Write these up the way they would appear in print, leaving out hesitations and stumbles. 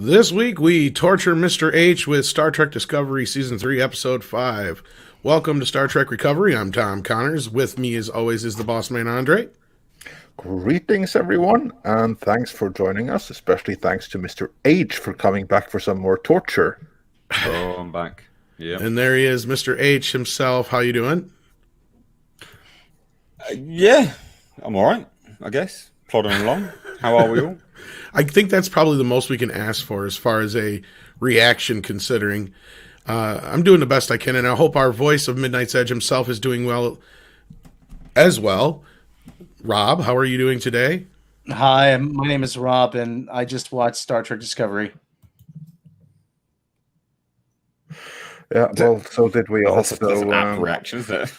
This week we torture Mr. H with Star Trek Discovery Season 3, Episode 5. Welcome to Star Trek Recovery. I'm Tom Connors. With me, as always, is the boss man, Andre. Greetings, everyone, and thanks for joining us, especially thanks to Mr. H for coming back for some more torture. Oh, I'm back. Yeah. And there he is, Mr. H himself. How you doing? Yeah, I'm all right, I guess. Plodding along. How are we all? I think that's probably the most we can ask for as far as a reaction, considering I'm doing the best I can, and I hope our voice of Midnight's Edge himself is doing well as well. Rob, how are you doing today? Hi, my name is Rob, and I just watched Star Trek Discovery. Yeah, well, so did we also. That's an app reaction, isn't it?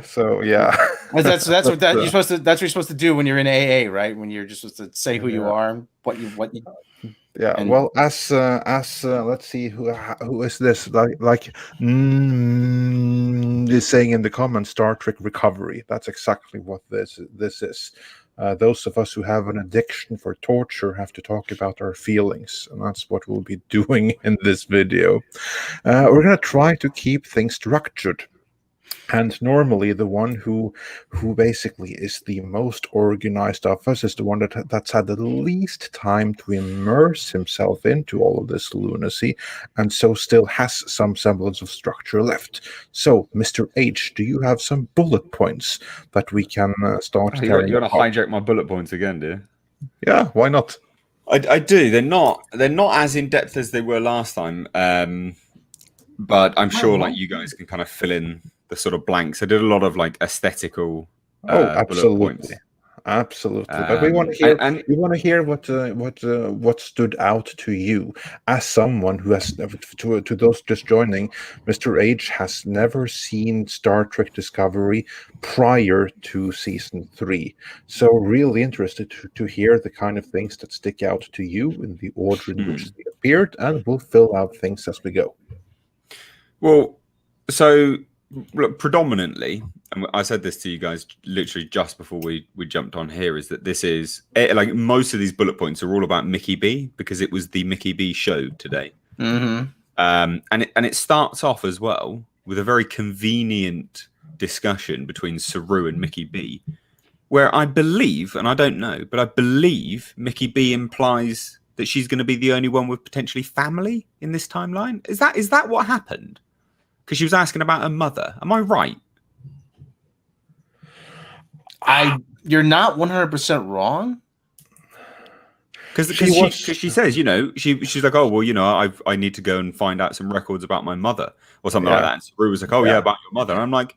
So yeah, That's what you're supposed to. That's what you're supposed to do when you're in AA, right? When you're just supposed to say who you are, what you. Yeah, and, well, as let's see who is this is saying in the comments, Star Trek Recovery. That's exactly what this is. Those of us who have an addiction for torture have to talk about our feelings, and that's what we'll be doing in this video. We're going to try to keep things structured. And normally the one who basically is the most organized of us is the one that's had the least time to immerse himself into all of this lunacy, and so still has some semblance of structure left. So, Mr. H, do you have some bullet points that we can start? You're going to hijack my bullet points again, do you? Yeah, why not? I do. They're not as in depth as they were last time. But I'm sure like you guys can kind of fill in the sort of blanks. I did a lot of like aesthetical absolutely. bullet points. Absolutely, but we want to hear what stood out to you as someone who has to those just joining. Mr. H has never seen Star Trek Discovery prior to season 3, so really interested to hear the kind of things that stick out to you in the order in which they appeared, and we'll fill out things as we go. Well, so look, predominantly, and I said this to you guys literally just before we jumped on here, is that this is like most of these bullet points are all about Mickey B, because it was the Mickey B show today. Mm-hmm. And it starts off as well with a very convenient discussion between Saru and Mickey B, where I believe, and I don't know, but I believe Mickey B implies that she's going to be the only one with potentially family in this timeline. Is that what happened? Because she was asking about her mother. Am I right? You're not 100% wrong. Because she says, you know, she's like, oh well, you know, I need to go and find out some records about my mother or something like that. And Saru was like, oh yeah, about your mother. And I'm like,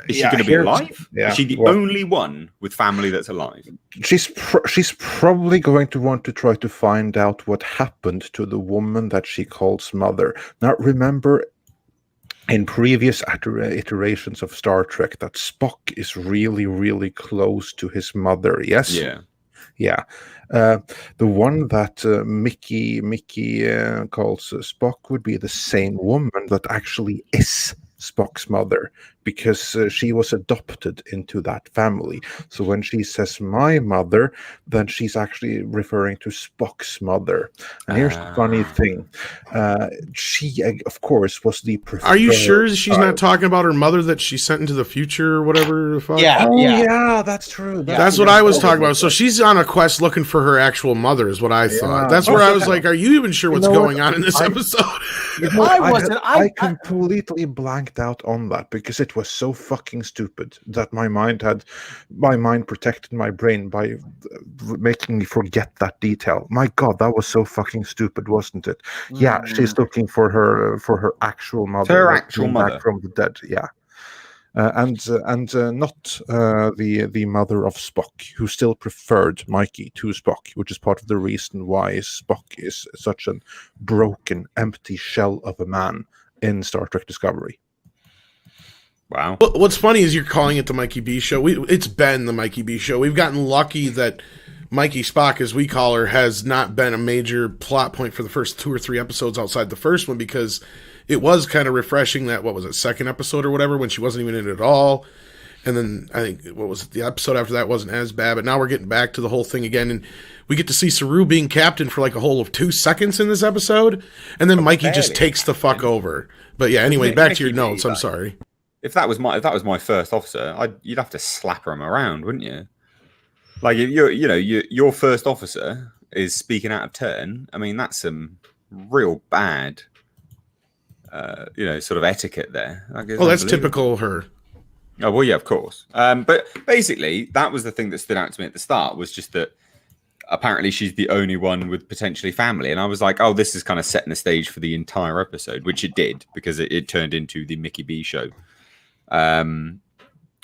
is she going to be alive? Yeah. Is she the only one with family that's alive? She's probably going to want to try to find out what happened to the woman that she calls mother. Now, remember, in previous iterations of Star Trek, that Spock is really, really close to his mother. Yes. Yeah. The one that Mickey calls Spock would be the same woman that actually is Spock's mother, because she was adopted into that family. So when she says my mother, then she's actually referring to Spock's mother. And here's the funny thing. She, of course, was the preferred. Are you sure she's not talking about her mother that she sent into the future or whatever the fuck? Yeah, that's true. That's what I was talking about. So she's on a quest looking for her actual mother is what I thought. That's where I was like, are you even sure what's going on in this episode? I completely blanked out on that because it was so fucking stupid that my mind protected my brain by making me forget that detail. My God, that was so fucking stupid, wasn't it? Yeah, she's looking for her actual mother. Her actual mother back from the dead. Yeah. And not the mother of Spock, who still preferred Mikey to Spock, which is part of the reason why Spock is such a broken, empty shell of a man in Star Trek Discovery. Wow. What's funny is you're calling it the Mikey B show. It's been the Mikey B show. We've gotten lucky that Mikey Spock, as we call her, has not been a major plot point for the first 2 or 3 episodes outside the first one, because it was kind of refreshing that, what was it, second episode or whatever, when she wasn't even in it at all. And then I think, what was it, the episode after that wasn't as bad, but now we're getting back to the whole thing again, and we get to see Saru being captain for like a whole of 2 seconds in this episode, and then Mikey just takes the fuck over. But yeah, anyway, back to your notes. I'm sorry. If that was my first officer, you'd have to slap him around, wouldn't you? Like if your first officer is speaking out of turn. I mean, that's some real bad, sort of etiquette there. Well, that's typical her. Oh well, yeah, of course. But basically, that was the thing that stood out to me at the start, was just that apparently she's the only one with potentially family, and I was like, oh, this is kind of setting the stage for the entire episode, which it did, because it turned into the Mickey B show.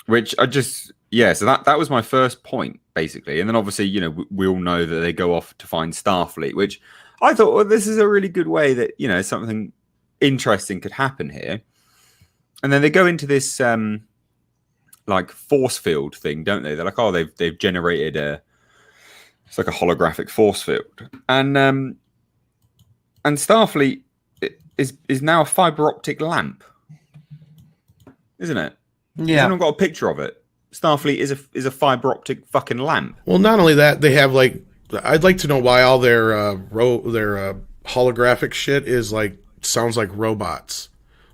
Which I just, so that was my first point, basically. And then obviously, we all know that they go off to find Starfleet, which I thought, well, this is a really good way that, something interesting could happen here. And then they go into this like force field thing, don't they? They're like, oh, they've generated it's like a holographic force field. And Starfleet is now a fiber optic lamp, isn't it? Yeah. Has anyone got a picture of it? Starfleet is a fiber optic fucking lamp. Well, not only that, they have like, I'd like to know why all their holographic shit is like, sounds like robots,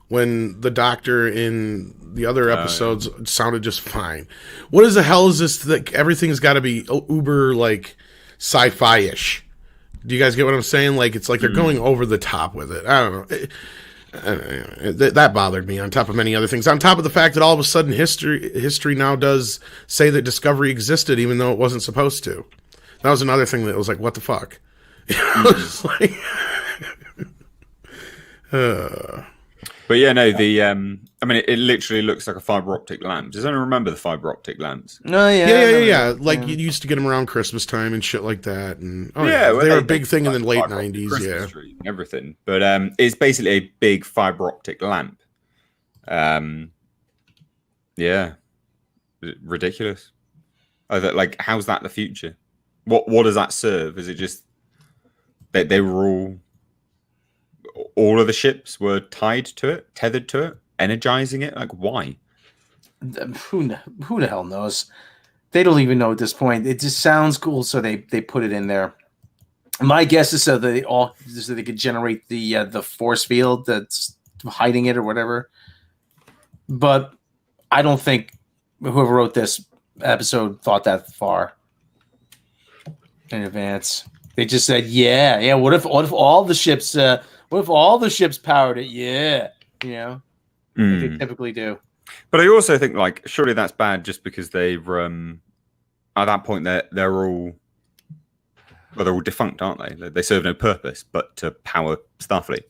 when the Doctor in the other episodes sounded just fine. What is the hell is this that everything's got to be uber like sci-fi-ish? Do you guys get what I'm saying? Like, it's like they're going over the top with it. I don't know. That bothered me, on top of many other things. On top of the fact that all of a sudden history now does say that Discovery existed, even though it wasn't supposed to. That was another thing that was like, what the fuck? Just like, But yeah, no, I mean, it literally looks like a fiber optic lamp. Does anyone remember the fiber optic lamps? No, yeah. Like, you used to get them around Christmas time and shit like that. And they were a big thing in the late 90s, Christmas tree and everything. But it's basically a big fiber optic lamp. Yeah, ridiculous. Like, how's that the future? What does that serve? Is it just that they were all of the ships were tied to it, tethered to it, energizing it? Like, why? Who the hell knows? They don't even know at this point. It just sounds cool, so they put it in there. My guess is so they could generate the force field that's hiding it or whatever. But I don't think whoever wrote this episode thought that far in advance. They just said, yeah. What if all the ships? What if all the ships powered it? Yeah, like they typically do. But I also think, like, surely that's bad just because they've at that point they're all defunct, aren't they? They serve no purpose but to power Starfleet.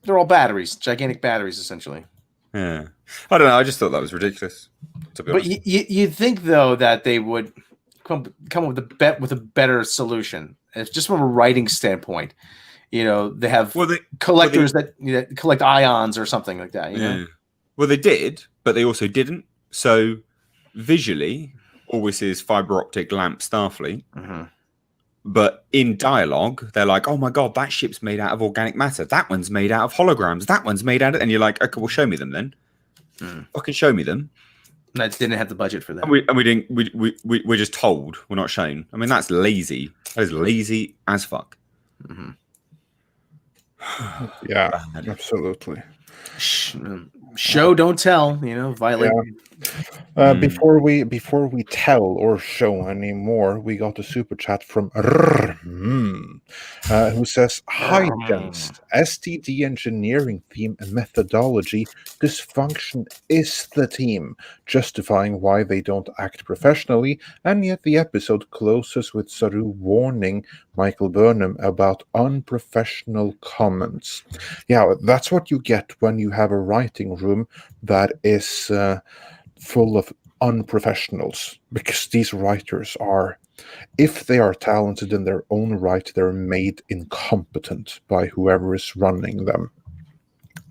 They're all batteries, gigantic batteries, essentially. Yeah, I don't know. I just thought that was ridiculous. To be honest. But you'd think though that they would come up with a better solution. It's just from a writing standpoint. They have collectors that collect ions or something like that. Yeah. Well, they did, but they also didn't. So visually, all we see is fiber optic lamp Starfleet. Mm-hmm. But in dialogue, they're like, "Oh my god, that ship's made out of organic matter. That one's made out of holograms. That one's made out of..." And you're like, "Okay, well, show me them then. Fucking show me them." I didn't have the budget for that. And we didn't. We're just told. We're not shown. I mean, that's lazy. That is lazy as fuck. Mm-hmm. Yeah, absolutely. Show, don't tell. Violate. Yeah. Before we tell or show anymore, we got a super chat from who says, "Hi gents, STD engineering theme and methodology dysfunction is the team, justifying why they don't act professionally, and yet the episode closes with Saru warning Michael Burnham about unprofessional comments." Yeah, that's what you get when you have a writing room that is full of unprofessionals, because these writers are, if they are talented in their own right, they're made incompetent by whoever is running them.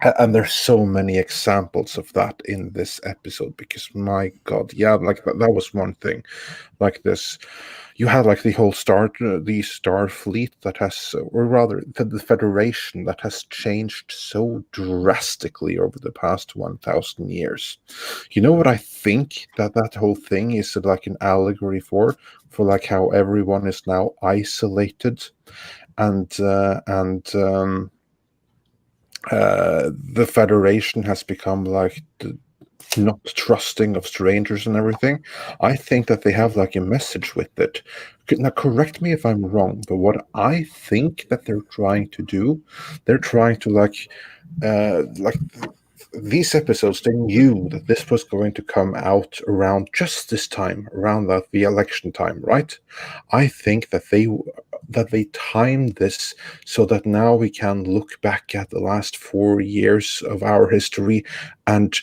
And there's so many examples of that in this episode, because my god, yeah, like that was one thing. Like this, you had like the whole star fleet that has, or rather the Federation that has changed so drastically over the past 1,000 years. You know what I think that whole thing is like an allegory for like how everyone is now isolated, and the Federation has become like not trusting of strangers and everything. I think that they have like a message with it. Now, correct me if I'm wrong, but what I think that they're trying to do, they're trying to like these episodes, they knew that this was going to come out around just this time, around the election time, right? I think that they timed this so that now we can look back at the last 4 years of our history and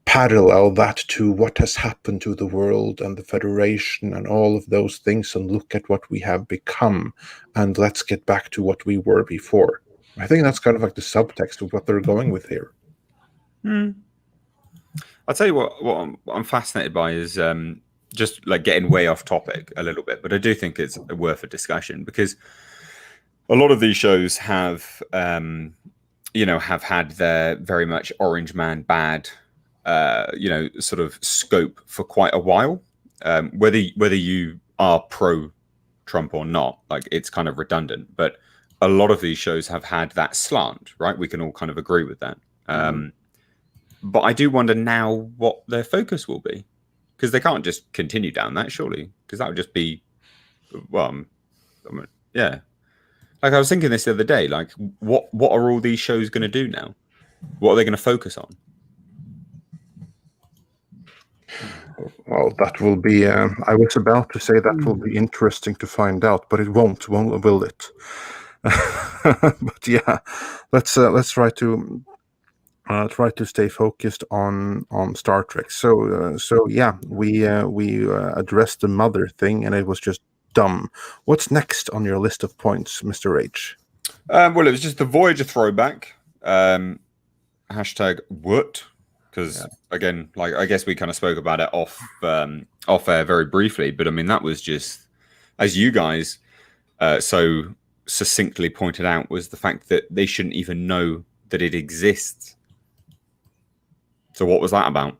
parallel that to what has happened to the world and the Federation and all of those things, and look at what we have become, and let's get back to what we were before. I think that's kind of like the subtext of what they're going with here. I'll tell you what I'm fascinated by is just like getting way off topic a little bit, but I do think it's worth a discussion, because a lot of these shows have have had their very much Orange Man bad sort of scope for quite a while. Whether you are pro Trump or not, like, it's kind of redundant, but a lot of these shows have had that slant, right? We can all kind of agree with that. But I do wonder now what their focus will be, because they can't just continue down that, surely, because that would just be, yeah. Like, I was thinking this the other day, like, what are all these shows going to do now? What are they going to focus on? Well, that will be. I was about to say that will be interesting to find out, but it won't, will it? But yeah, let's try to stay focused on Star Trek. So yeah, we addressed the mother thing, and it was just dumb. What's next on your list of points, Mr. H? Well, it was just the Voyager throwback. Hashtag what? Because again, like, I guess we kind of spoke about it off air very briefly, but I mean, that was just, as you guys so succinctly pointed out, was the fact that they shouldn't even know that it exists. So what was that about?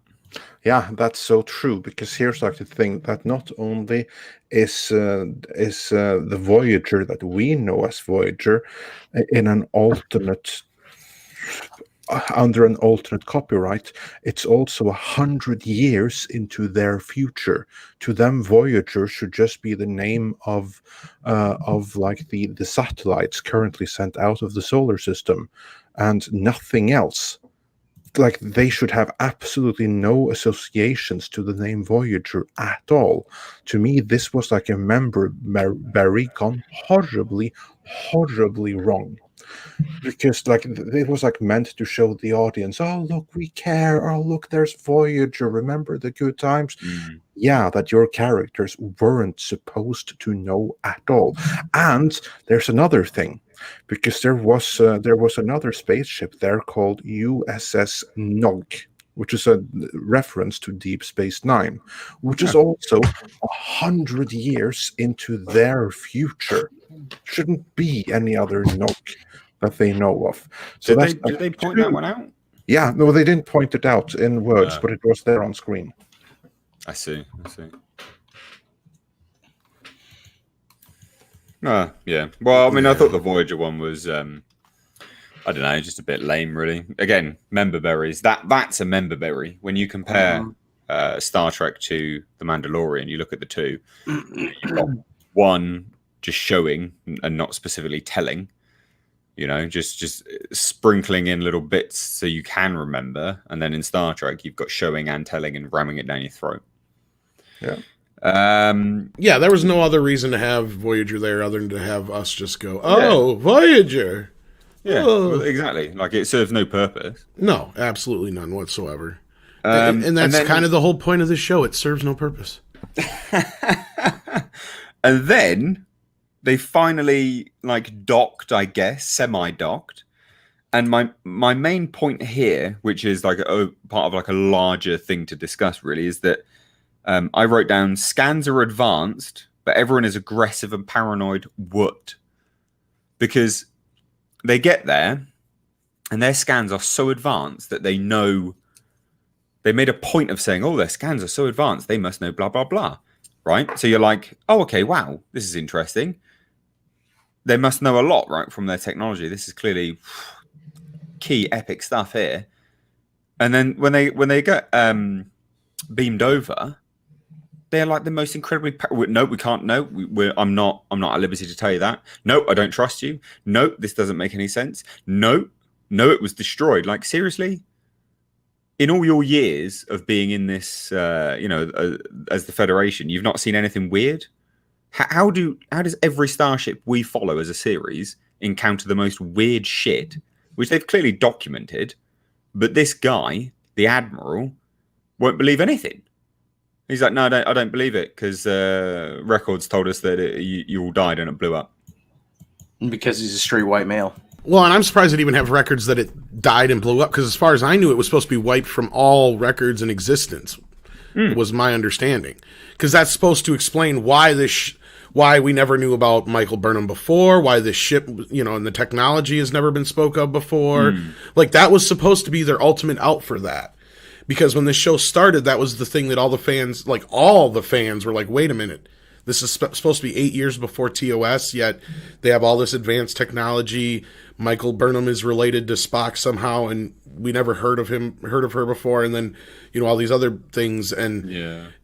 Yeah, that's so true, because here's like the thing, that not only is the Voyager that we know as Voyager in an alternate under an alternate copyright, it's also 100 years into their future. To them, Voyager should just be the name of like the satellites currently sent out of the solar system, and nothing else. Like, they should have absolutely no associations to the name Voyager at all. To me, this was like a member-berry gone horribly wrong. Because like it was like meant to show the audience, oh look, we care, oh look, there's Voyager, remember the good times. Yeah, that your characters weren't supposed to know at all. And there's another thing, because there was another spaceship there called USS Nog, which is a reference to Deep Space Nine, which is also 100 years into their future. Shouldn't be any other Nog that they know of. So did they point that one out? Yeah, no, they didn't point it out in words, but it was there on screen. I see. Yeah. Well, I mean, I thought the Voyager one was, I don't know, just a bit lame, really. Again, member berries. That's a member berry. When you compare Star Trek to The Mandalorian, you look at the two. You've got one just showing and not specifically telling. You know, just sprinkling in little bits so you can remember. And then in Star Trek, you've got showing and telling and ramming it down your throat. Yeah. Yeah, there was no other reason to have Voyager there other than to have us just go, oh, yeah. Voyager. Yeah, well, exactly. Like, it serves no purpose. No, absolutely none whatsoever. And that's kind of the whole point of this show. It serves no purpose. And then they finally, like, docked, I guess, semi-docked And my main point here, which is like a part of like a larger thing to discuss, really, is that I wrote down scans are advanced, but everyone is aggressive and paranoid. What? Because they get there, and their scans are so advanced that they know. They made a point of saying, "Oh, their scans are so advanced, they must know blah blah blah." Right? So you're like, "Oh, okay, wow, this is interesting. They must know a lot, right, from their technology. This is clearly." Key epic stuff here, and then when they get beamed over, they're like the most incredibly. No, we can't. No, I'm not at liberty to tell you that. No, I don't trust you. No, this doesn't make any sense. No, it was destroyed. Like seriously, in all your years of being in this, as the Federation, you've not seen anything weird. How does every starship we follow as a series encounter the most weird shit? Which they've clearly documented, but this guy, the Admiral, won't believe anything. He's like, no, I don't believe it because records told us that you all died and it blew up. Because he's a straight white male. Well, and I'm surprised it even have records that it died and blew up because as far as I knew, it was supposed to be wiped from all records in existence, was my understanding. Because that's supposed to explain why why we never knew about Michael Burnham before, why this ship, and the technology has never been spoke of before. Like, that was supposed to be their ultimate out for that. Because when this show started, that was the thing that all the fans were like, wait a minute, this is supposed to be 8 years before TOS, yet they have all this advanced technology. Michael Burnham is related to Spock somehow, and we never heard of her before, and then, all these other things, and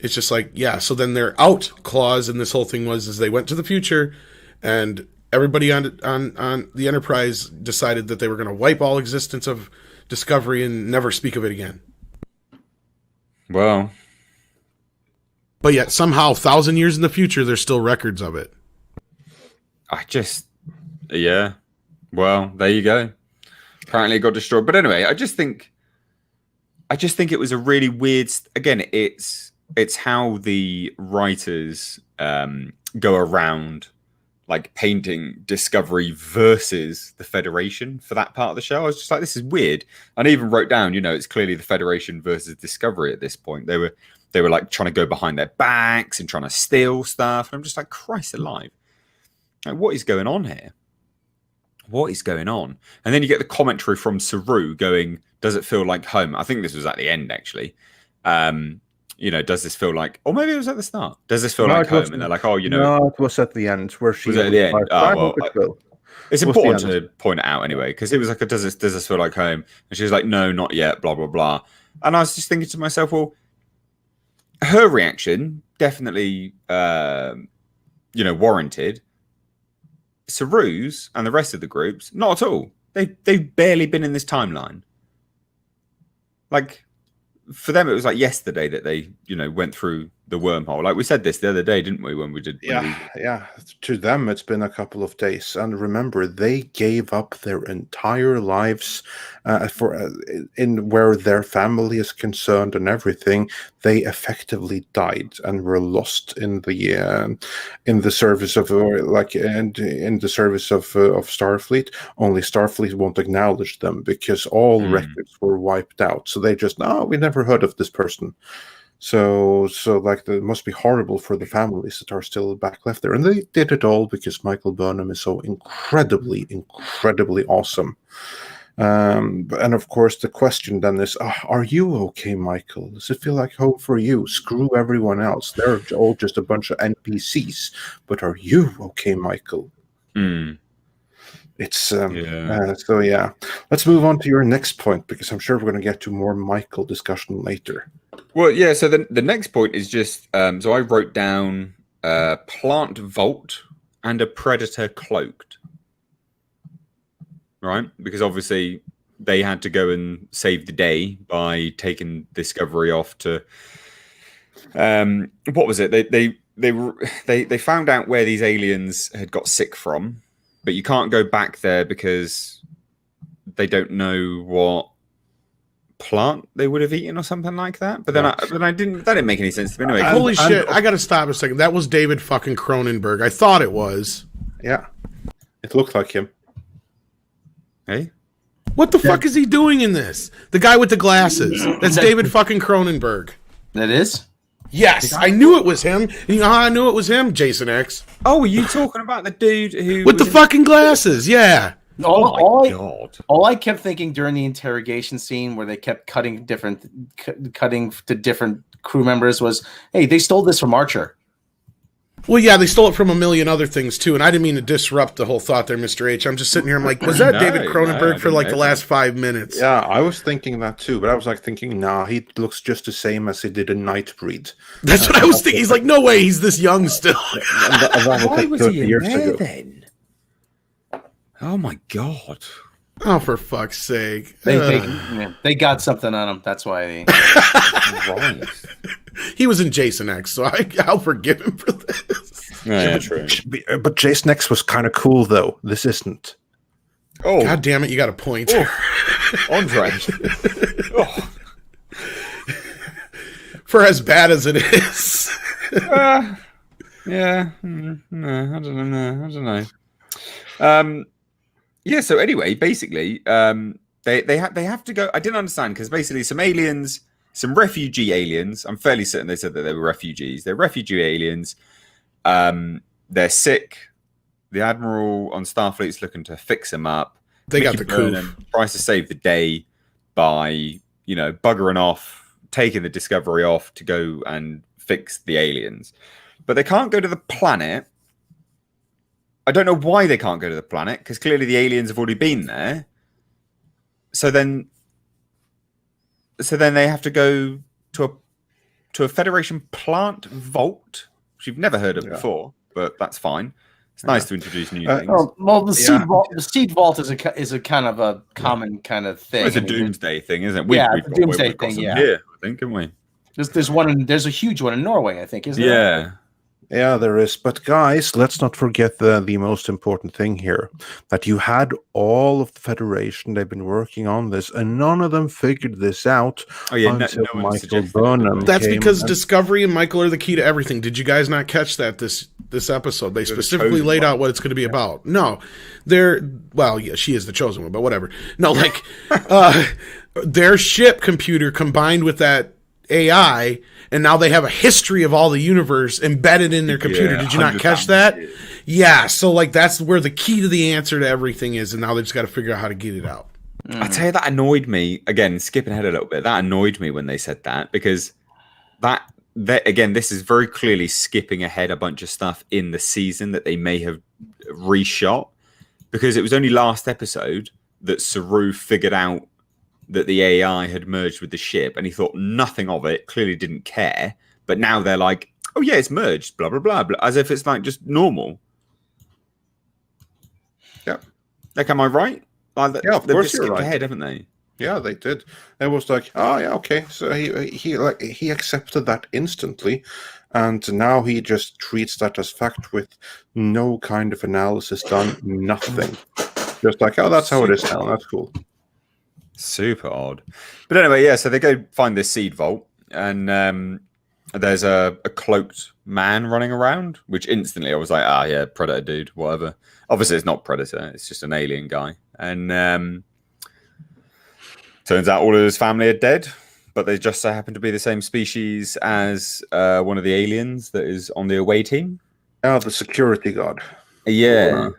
it's just like, so then their out clause in this whole thing is they went to the future, and everybody on the Enterprise decided that they were going to wipe all existence of Discovery and never speak of it again. Well, but yet somehow 1,000 years in the future, there's still records of it. Well, there you go. Apparently it got destroyed. But anyway, I just think it was a really weird. Again, it's how the writers go around like painting Discovery versus the Federation for that part of the show. I was just like, this is weird. And I even wrote down, it's clearly the Federation versus Discovery at this point. They were like trying to go behind their backs and trying to steal stuff. And I'm just like, Christ alive. Like, what is going on here? What is going on? And then you get the commentary from Saru going, does it feel like home? I think this was at the end, actually. Does this feel like, or maybe it was at the start. Does this feel like home? And they're like, No, it was at the end where she was at the end. Like, it's important to point it out anyway, because it was like, does this feel like home? And she was like, no, not yet, blah, blah, blah. And I was just thinking to myself, well, her reaction definitely, warranted. Saru's and the rest of the groups, not at all. They've barely been in this timeline. Like, for them, it was like yesterday that they, went through the wormhole. Like we said this the other day, didn't we? When we did, yeah. To them, it's been a couple of days, and remember, they gave up their entire lives in where their family is concerned and everything. They effectively died and were lost in the service of in the service of Starfleet. Only Starfleet won't acknowledge them because all records were wiped out. So they just we never heard of this person. So like, it must be horrible for the families that are still back left there. And they did it all because Michael Burnham is so incredibly, incredibly awesome. And of course, the question then is, are you okay, Michael? Does it feel like home for you? Screw everyone else. They're all just a bunch of NPCs. But are you okay, Michael? It's so let's move on to your next point, because I'm sure we're going to get to more Michael discussion later. Well, yeah, so the next point is just so I wrote down plant vault and a predator cloaked, right? Because obviously they had to go and save the day by taking Discovery off to what was it? They found out where these aliens had got sick from. But you can't go back there because they don't know what plant they would have eaten or something like that. But then that didn't make any sense to me anyway. Holy shit! I gotta stop a second. That was David fucking Cronenberg. I thought it was. Yeah, it looked like him. Hey, What the fuck is he doing in this? The guy with the glasses. That's David fucking Cronenberg. That is? Yes, I knew it was him. You know how I knew it was him? Jason X. Oh, are you talking about the dude who With the fucking glasses, yeah. All I kept thinking during the interrogation scene where they kept cutting to different crew members was, hey, they stole this from Archer. Well, yeah, they stole it from a million other things, too, and I didn't mean to disrupt the whole thought there, Mr. H. I'm just sitting here, I'm like, was that David Cronenberg for like the last 5 minutes? Yeah, I was thinking that too, but I was like thinking, nah, he looks just the same as he did in Nightbreed. That's what I was thinking. He's like, no way, he's this young still. Why was he in there then? Oh my god. Oh, for fuck's sake. They got something on him. That's why they... Right. He was in Jason X, so I'll forgive him for this. Yeah, true. But Jason X was kind of cool, though. This isn't. Oh, God damn it, you got a point. Andre. Oh. For as bad as it is. Yeah. No, I don't know. Yeah, so anyway, basically, they have to go. I didn't understand because basically some refugee aliens. I'm fairly certain they said that they were refugees. They're refugee aliens. They're sick. The admiral on Starfleet's looking to fix them up. They got the coup. Tries to save the day by buggering off, taking the Discovery off to go and fix the aliens, but they can't go to the planet. I don't know why they can't go to the planet because clearly the aliens have already been there. So then they have to go to a Federation plant vault, which you've never heard of before, but that's fine. It's nice to introduce new things. The seed vault is a kind of a common kind of thing. It's a doomsday thing, isn't it? It's a doomsday thing. Yeah, here, I think, haven't we? There's a huge one in Norway, I think, isn't there? Yeah. Yeah, there is. But guys, let's not forget the most important thing here. That you had all of the Federation, they've been working on this, and none of them figured this out until Michael Burnham That's because Discovery and Michael are the key to everything. Did you guys not catch that this episode? They specifically laid out what it's going to be about. No. She is the chosen one, but whatever. No, like, their ship computer combined with that AI, and now they have a history of all the universe embedded in their computer. Did you not catch that? Yeah, so like that's where the key to the answer to everything is, and now they just got to figure out how to get it out. I tell you, that annoyed me. Again, skipping ahead a little bit, that annoyed me when they said that, because that again, this is very clearly skipping ahead a bunch of stuff in the season that they may have reshot, because it was only last episode that Saru figured out that the AI had merged with the ship, and he thought nothing of it, clearly didn't care, but now they're like, oh yeah, it's merged, blah blah blah, as if it's like just normal. Yeah, like, am I right? Like, yeah, of course you're right. Ahead, haven't they? Yeah, they did. It was like, oh yeah, okay. So he accepted that instantly, and now he just treats that as fact with no kind of analysis done, nothing. Just like, oh, that's how it is now. That's cool. Super odd. But anyway, yeah, so they go find this seed vault, and there's a cloaked man running around, which instantly I was like, yeah, Predator dude, whatever. Obviously it's not Predator, it's just an alien guy. And turns out all of his family are dead, but they just so happen to be the same species as one of the aliens that is on the away team. Oh, the security guard. Yeah.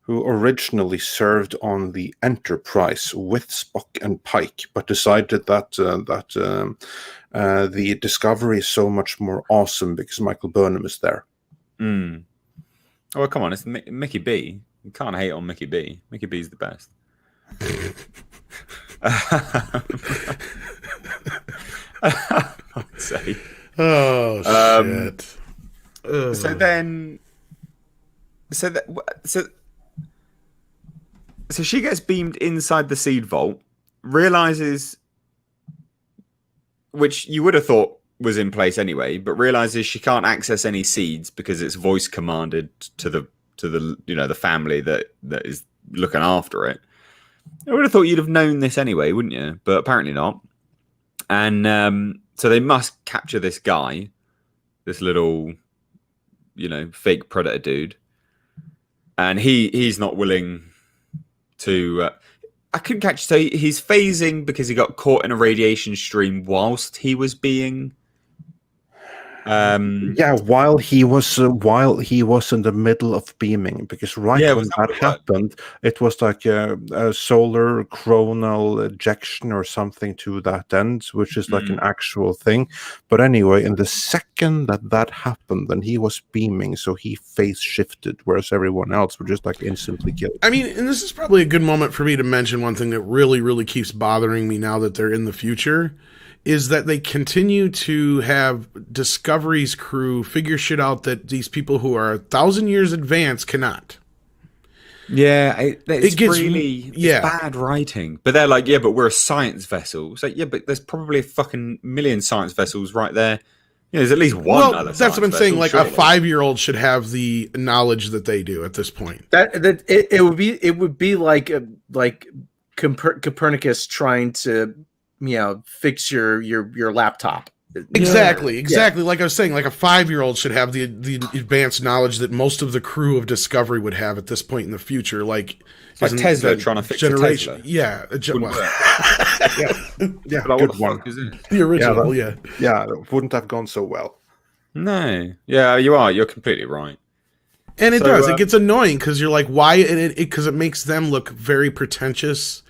Who originally served on the Enterprise with Spock and Pike, but decided that the Discovery is so much more awesome because Michael Burnham is there. Mm. Oh, come on, it's Mickey B. You can't hate on Mickey B. Mickey B's the best. I'd say. Oh shit. So she gets beamed inside the seed vault, realizes, which you would have thought was in place anyway, but realizes she can't access any seeds because it's voice commanded to the the family that is looking after it. I would have thought you'd have known this anyway, wouldn't you? But apparently not. And so they must capture this guy, this little, fake Predator dude, and he's not willing to. I couldn't catch. So he's phasing because he got caught in a radiation stream whilst he was being. While he was in the middle of beaming, because when that happened, it was like a solar coronal ejection or something to that end, which is like an actual thing. But anyway, in the second that happened, then he was beaming, so he phase shifted, whereas everyone else were just like instantly killed. I mean, and this is probably a good moment for me to mention one thing that really, really keeps bothering me now that they're in the future. Is that they continue to have Discovery's crew figure shit out that these people who are 1,000 years advanced cannot. Yeah, it gets really bad writing. But they're like, but we're a science vessel. It's like, but there's probably a fucking million science vessels right there. There's at least one. Well, that's what I'm saying. Like a 5-year-old should have the knowledge that they do at this point. It would be like Copernicus trying to fix your laptop. Exactly. Like I was saying, like a 5-year-old should have the advanced knowledge that most of the crew of Discovery would have at this point in the future. Like Tesla trying to fix a Tesla. Yeah. Good one. The original, yeah. It wouldn't have gone so well. No. Yeah, you are. You're completely right. And it does. It gets annoying because you're like, why? Because it makes them look very pretentious.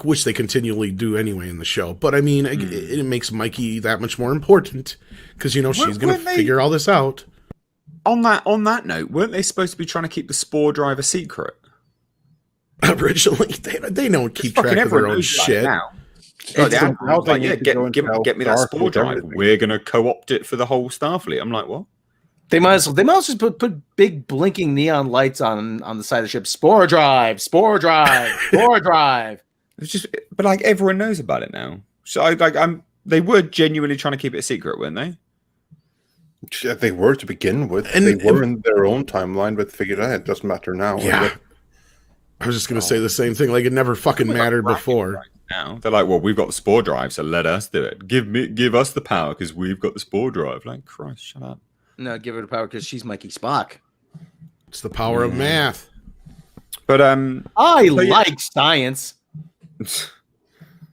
Which they continually do anyway in the show. But I mean, it makes Mikey that much more important because, she's going to figure all this out. On that note, weren't they supposed to be trying to keep the spore drive a secret? Originally, they don't keep track of their own shit. Now. Get me that spore drive. We're going to co-opt it for the whole Starfleet. I'm like, what? They might as well just put big blinking neon lights on the side of the ship. Spore drive, spore drive, spore drive. It's just, but like everyone knows about it now. So they were genuinely trying to keep it a secret, weren't they? Yeah, they were to begin with. And they were in their own timeline, but figured out it doesn't matter now. Yeah. I was just going to say the same thing. Like it never fucking mattered before. Right now they're like, well, we've got the spore drive, so let us do it. Give us the power because we've got the spore drive. Like, Christ, shut up. No, give her the power because she's Mikey Spock. It's the power of math. But I like science.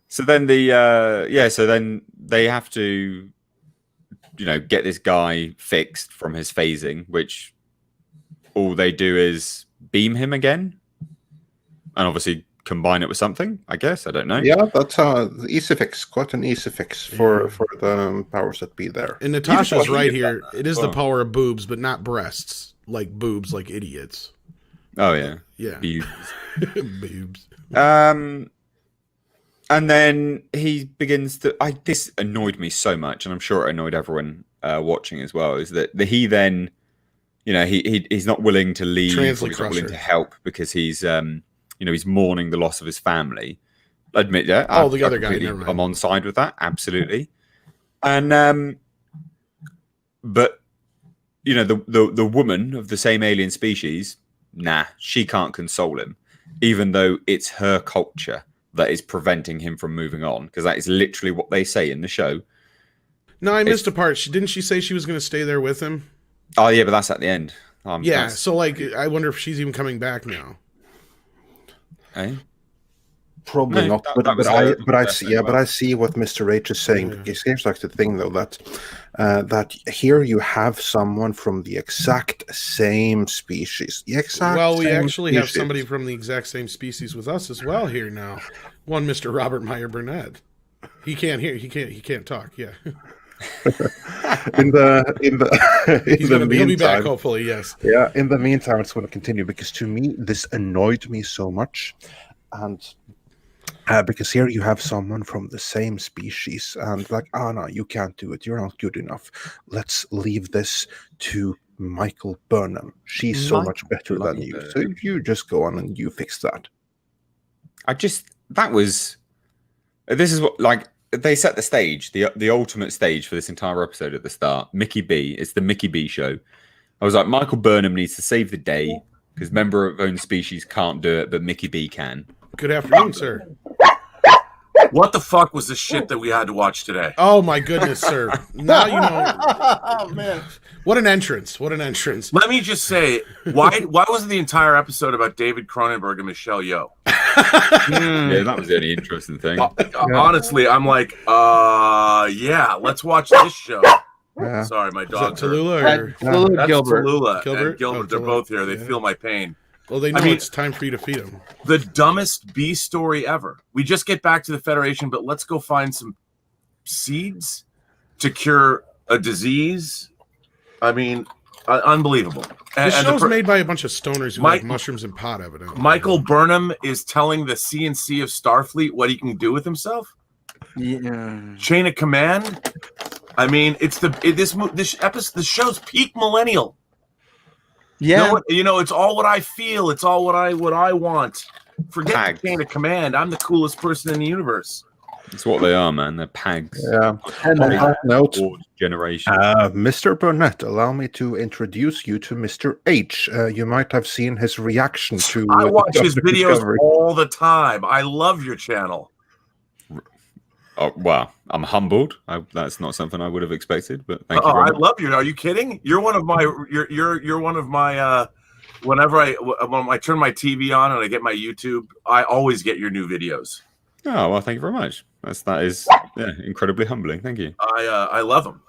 So then so then they have to, get this guy fixed from his phasing, which all they do is beam him again, and obviously combine it with something. I guess I don't know. Yeah, that's easy fix. Quite an easy fix for the powers that be there. And Natasha's right here. It is the power of boobs, but not breasts. Like boobs, like idiots. Oh yeah, boobs. Boobs. And then he begins to. This annoyed me so much, and I'm sure it annoyed everyone watching as well. Is that he then, he's not willing to leave, or he's not willing to help because he's, he's mourning the loss of his family. I admit, the other guy. I'm on side with that, absolutely. And but the woman of the same alien species, she can't console him, even though it's her culture that is preventing him from moving on, because that is literally what they say in the show. No, I missed a part. Didn't she say she was going to stay there with him? Oh yeah, but that's at the end. So I wonder if she's even coming back now. Eh? Probably not. But I see what Mr. H is saying. Yeah. It seems like the thing though that here you have someone from the exact same species. We actually have somebody from the exact same species with us as well here now. One Mr. Robert Meyer Burnett. He can't hear. He can't talk. Yeah. He'll be back hopefully. Yes. Yeah. In the meantime, it's going to continue because to me this annoyed me so much, and. Because here you have someone from the same species and like, no, you can't do it. You're not good enough. Let's leave this to Michael Burnham. She's so much better than you. So you just go on and you fix that. This is what, like, they set the stage, the ultimate stage for this entire episode at the start. Mickey B. It's the Mickey B show. I was like, Michael Burnham needs to save the day because member of own species can't do it, but Mickey B can. Good afternoon, sir. What the fuck was the shit that we had to watch today? Oh my goodness, sir. Now you know. Oh man. What an entrance. What an entrance. Let me just say, why wasn't the entire episode about David Cronenberg and Michelle Yeoh? Yeah, that was the only interesting thing. Honestly, I'm like, yeah, let's watch this show. Yeah. Sorry, my Is that dog's hurt. Tallulah or Tallulah, That's Gilbert. Tallulah Gilbert? and Gilbert. Oh, They're Tallulah. both here. They Yeah. feel my pain. Well, they know I mean- it's time for you to feed them. The dumbest bee story ever. We just get back to the Federation, but let's go find some seeds to cure a disease. I mean, unbelievable. The show's made by a bunch of stoners who like mushrooms and pot, evidently. Michael Burnham is telling the CNC of Starfleet what he can do with himself. Yeah. Chain of command. I mean, it's this episode. The show's peak millennial. Yeah. It's all what I feel. It's all what I want. Forget Pags. the chain of command. I'm the coolest person in the universe. It's what they are, man. They're pags. Yeah. On that note, Old generation. Mr. Burnett, allow me to introduce you to Mr. H. You might have seen his reaction to. I watch his Dr. videos Discovery. all the time. I love your channel. Oh, wow, I'm humbled. That's not something I would have expected, but thank you Oh, very I much. love you. Are you kidding? You're one of my. You're one of my. Whenever when I turn my TV on and I get my YouTube, I always get your new videos. Oh, well, thank you very much. That is incredibly humbling. Thank you. I love them.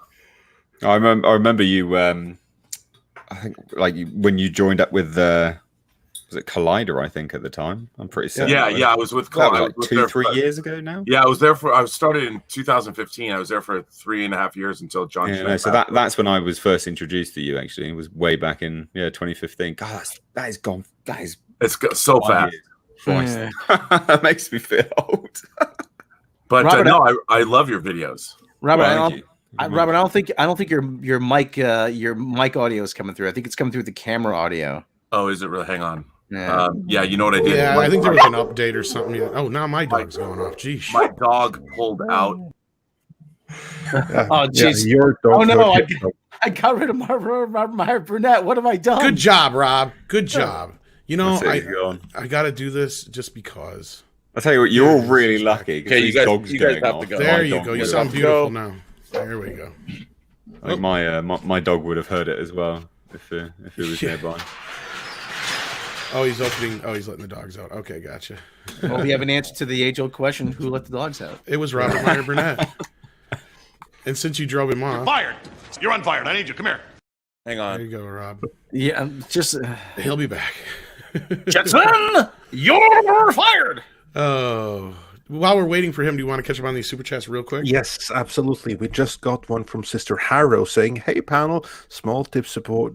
I remember you. I think when you joined up with was it Collider? I think at the time. I'm pretty certain. Yeah. I was with That was I like was 2-3 there years ago now. Yeah, I was there I started in 2015. I was there for 3.5 years until John. Yeah, Schmidt no, so passed. that's when I was first introduced to you. Actually, it was way back in 2015. God, that is gone. That is So 5 fast. years. Christ. That makes me feel old. But Robert, no, I love your videos. Robert, Well, thank you. Robert, I don't think your mic audio is coming through. I think it's coming through the camera audio. Oh, is it really? Hang on. Yeah. Yeah, you know what I did? Yeah, I think there was an update or something. Oh, now my dog's going off. Geesh. My dog pulled out. Oh, jeez. Your dog. Oh, no, hurt I- you. I got rid of Robert Meyer Burnett. What have I done? Good job, Rob. Good job. You know, That's it, he's gone. I got to do this just because. I tell you what, you're all really lucky. Okay, you guys have to go. There My you dog go. You would sound have to beautiful go. now. There we go. I think my dog would have heard it as well if it was Yeah. nearby. Oh, he's opening. Oh, he's letting the dogs out. Okay, gotcha. Well, we have an answer to the age-old question: who let the dogs out? It was Robert Meyer Burnett. And since you drove him off, Fired. You're unfired. I need you. Come here. Hang there on. you go, Rob. Yeah, I'm just. He'll be back. Jetson, you're fired. Oh, while we're waiting for him, do you want to catch up on these super chats real quick? Yes, absolutely. We just got one from Sister Harrow saying, "Hey panel, small tip support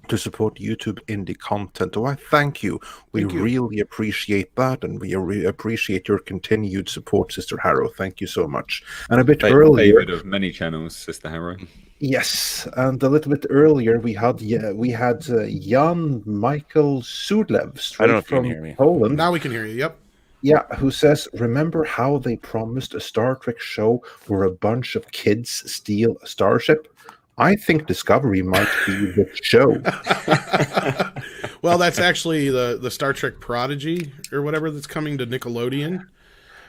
to support YouTube indie content." Oh, I thank you. We Thank you. really appreciate that, and we appreciate your continued support, Sister Harrow. Thank you so much. And a bit earlier, Favorite of many channels, Sister Harrow. yes, and a little bit earlier we had Jan Michael Sudlev, straight know if you can from hear me. Poland. Now we can hear you. Yep. Yeah, who says, remember how they promised a Star Trek show where a bunch of kids steal a starship? I think Discovery might be the show. Well, that's actually the Star Trek Prodigy or whatever that's coming to Nickelodeon.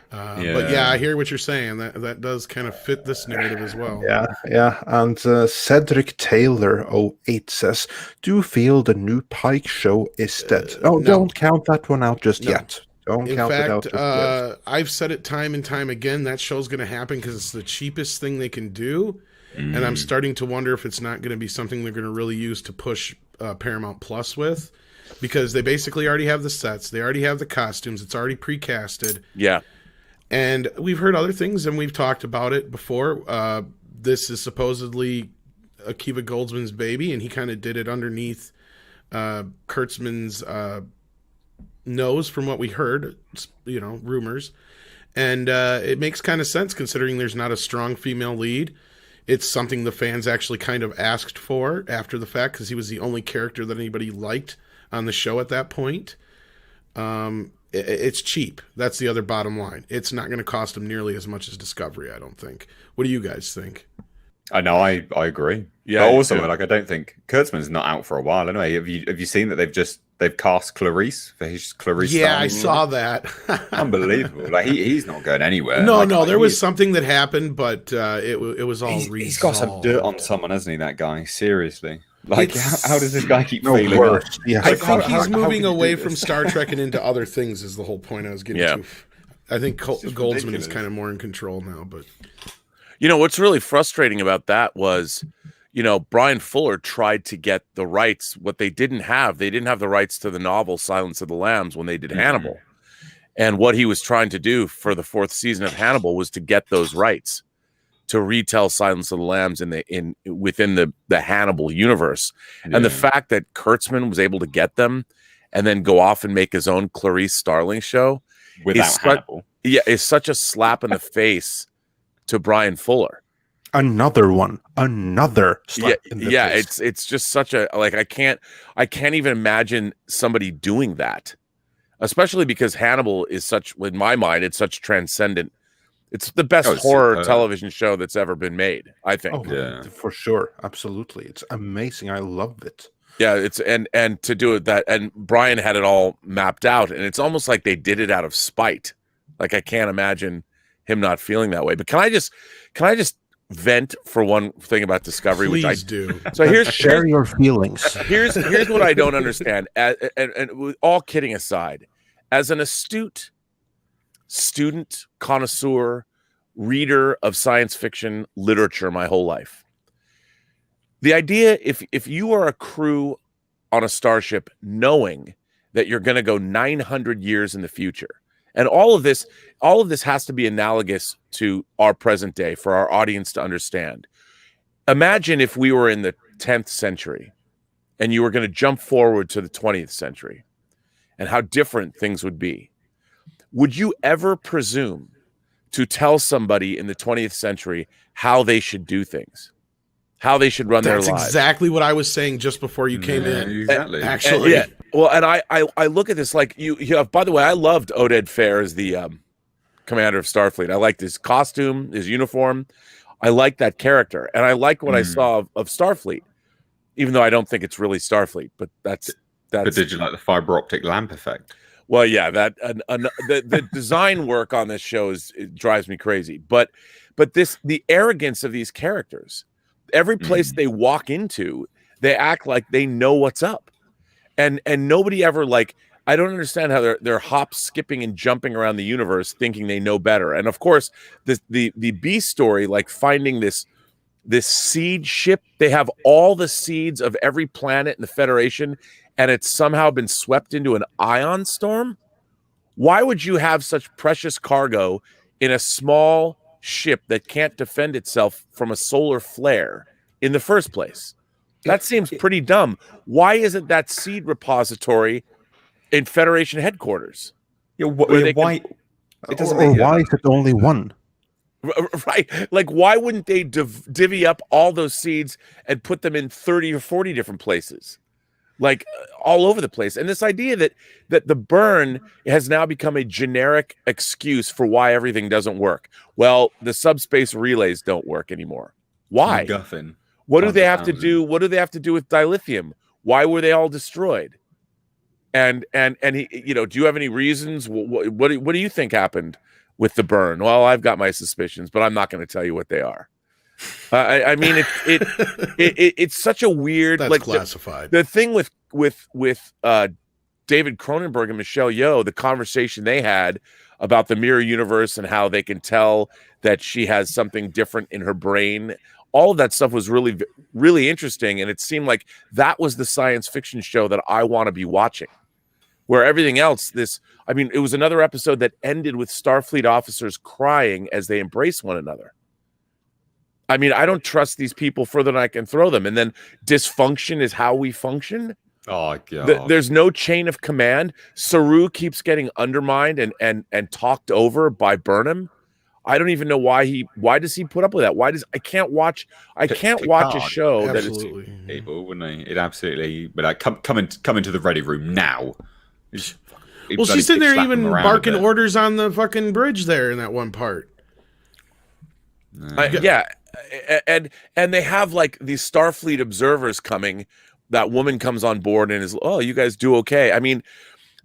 But yeah, I hear what you're saying. That does kind of fit this narrative as well. Yeah. And Cedric Taylor 08 says, do you feel the new Pike show is dead? Oh, no. don't count that one out just No. yet. Don't In count it out fact, just yet. I've said it time and time again. That show's going to happen because it's the cheapest thing they can do. And I'm starting to wonder if it's not going to be something they're going to really use to push Paramount Plus with. Because they basically already have the sets. They already have the costumes. It's already pre-casted. Yeah. And we've heard other things, and we've talked about it before. This is supposedly Akiva Goldsman's baby, and he kind of did it underneath Kurtzman's nose, from what we heard, rumors. And it makes kind of sense considering there's not a strong female lead. It's something the fans actually kind of asked for after the fact because he was the only character that anybody liked on the show at that point. It's cheap. That's the other bottom line. It's not going to cost them nearly as much as Discovery, I don't think. What do you guys think? I know, I agree. Yeah, But I also, do. I don't think Kurtzman's not out for a while anyway. Have you seen that they've cast Clarice for his Clarice? Yeah, I Starling? saw that. Unbelievable. Like he's not going anywhere. No, Like, there was something that happened, but it was all resolved. he's got some dirt on someone, hasn't he? That guy, seriously. Like, It's- how does this guy keep No failing? worse. Yes. I Like, think how- he's how moving can you do away this? from Star Trek and into other things is the whole point I was getting Yeah. to. I think just Goldsman is ridiculous. kind of more in control now, but You know, what's really frustrating about that was, you know, Brian Fuller tried to get the rights. What they didn't have the rights to the novel Silence of the Lambs when they did Hannibal. And what he was trying to do for the 4th season of Hannibal was to get those rights to retell Silence of the Lambs within the Hannibal universe. And the fact that Kurtzman was able to get them and then go off and make his own Clarice Starling show Without Hannibal. is such a slap in the face to Brian Fuller. Another one. Another slap in the Yeah, face. it's just such a, like, I can't even imagine somebody doing that, especially because Hannibal is such, in my mind, it's such transcendent. It's the best Oh, it's horror superb. television show that's ever been made, I think. Oh, Yeah. for sure. Absolutely. It's amazing. I love it. Yeah, it's and to do it that, and Brian had it all mapped out, and it's almost like they did it out of spite. Like, I can't imagine him not feeling that way. But can I just vent for one thing about Discovery, please which do. so here's Share your feelings. here's what I don't understand. And with all kidding aside, as an astute student, connoisseur, reader of science fiction literature my whole life, the idea, if you are a crew on a starship knowing that you're going to go 900 years in the future, and all of this has to be analogous to our present day for our audience to understand. Imagine if we were in the 10th century and you were going to jump forward to the 20th century and how different things would be. Would you ever presume to tell somebody in the 20th century how they should do things, how they should run That's their lives? exactly what I was saying just before you came in. Exactly. Actually, Yeah. Well, and I look at this like you have, by the way, I loved Oded Fair as the commander of Starfleet. I liked his costume, his uniform. I like that character, and I like what I saw of Starfleet, even though I don't think it's really Starfleet. But that's But did you like the fiber optic lamp effect? well, yeah. The design work on this show it drives me crazy. But the arrogance of these characters, every place they walk into, they act like they know what's up, and nobody ever, like, I don't understand how they're hop, skipping, and jumping around the universe thinking they know better. And of course, the B story, like finding this seed ship, they have all the seeds of every planet in the Federation, and it's somehow been swept into an ion storm. Why would you have such precious cargo in a small ship that can't defend itself from a solar flare in the first place? That seems pretty dumb. Why isn't that seed repository in Federation headquarters? Yeah, Where they why? It doesn't Or make why is it only one? Right? Like, why wouldn't they divvy up all those seeds and put them in 30 or 40 different places? Like, all over the place. And this idea that the burn has now become a generic excuse for why everything doesn't work. Well, the subspace relays don't work anymore. Why? MacGuffin. What do they have to 100,000. do? What do they have to do with dilithium? Why were they all destroyed? And he, do you have any reasons? What do you think happened with the burn? Well, I've got my suspicions, but I'm not going to tell you what they are. I mean, it's such a weird, that's like, classified. the thing with David Cronenberg and Michelle Yeoh, the conversation they had about the mirror universe and how they can tell that she has something different in her brain. All of that stuff was really, really interesting. And it seemed like that was the science fiction show that I want to be watching, where everything else, it was another episode that ended with Starfleet officers crying as they embrace one another. I mean, I don't trust these people further than I can throw them. And then dysfunction is how we function. Oh god. There's no chain of command. Saru keeps getting undermined and talked over by Burnham. I don't even know why does he put up with that? I can't watch a show that is Absolutely. People, wouldn't they? It absolutely. But come into the ready room now. Well, she's in there even barking orders on the fucking bridge there in that one part. yeah, and they have like these Starfleet observers coming. That woman comes on board and is, oh, you guys do okay. I mean,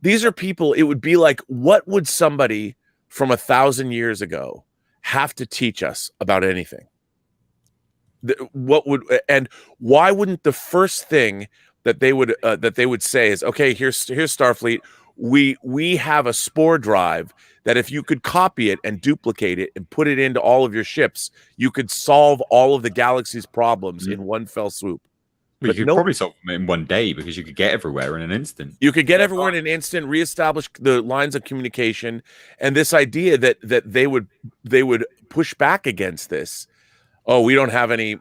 these are people. It would be like, what would somebody from 1,000 years ago have to teach us about anything? What would, and why wouldn't the first thing that they would say is, okay, here's Starfleet. We have a spore drive that if you could copy it and duplicate it and put it into all of your ships, you could solve all of the galaxy's problems in one fell swoop. But you could probably solve them in one day because you could get everywhere in an instant. You could get everywhere in an instant, reestablish the lines of communication, and this idea that they would push back against this. Oh, we don't have any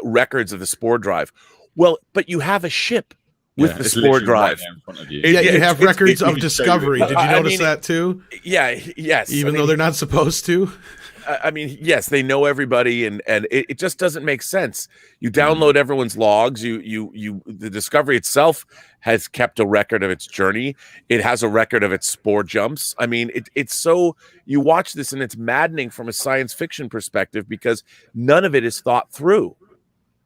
records of the spore drive. Well, but you have a ship with the spore drive. Right in front of you. You have records of Discovery. Did you notice that too? Yeah, yes. Even though they're not supposed to. I mean, yes, they know everybody, and it just doesn't make sense. You download everyone's logs. The Discovery itself has kept a record of its journey. It has a record of its spore jumps. I mean, it's so, you watch this and it's maddening from a science fiction perspective because none of it is thought through.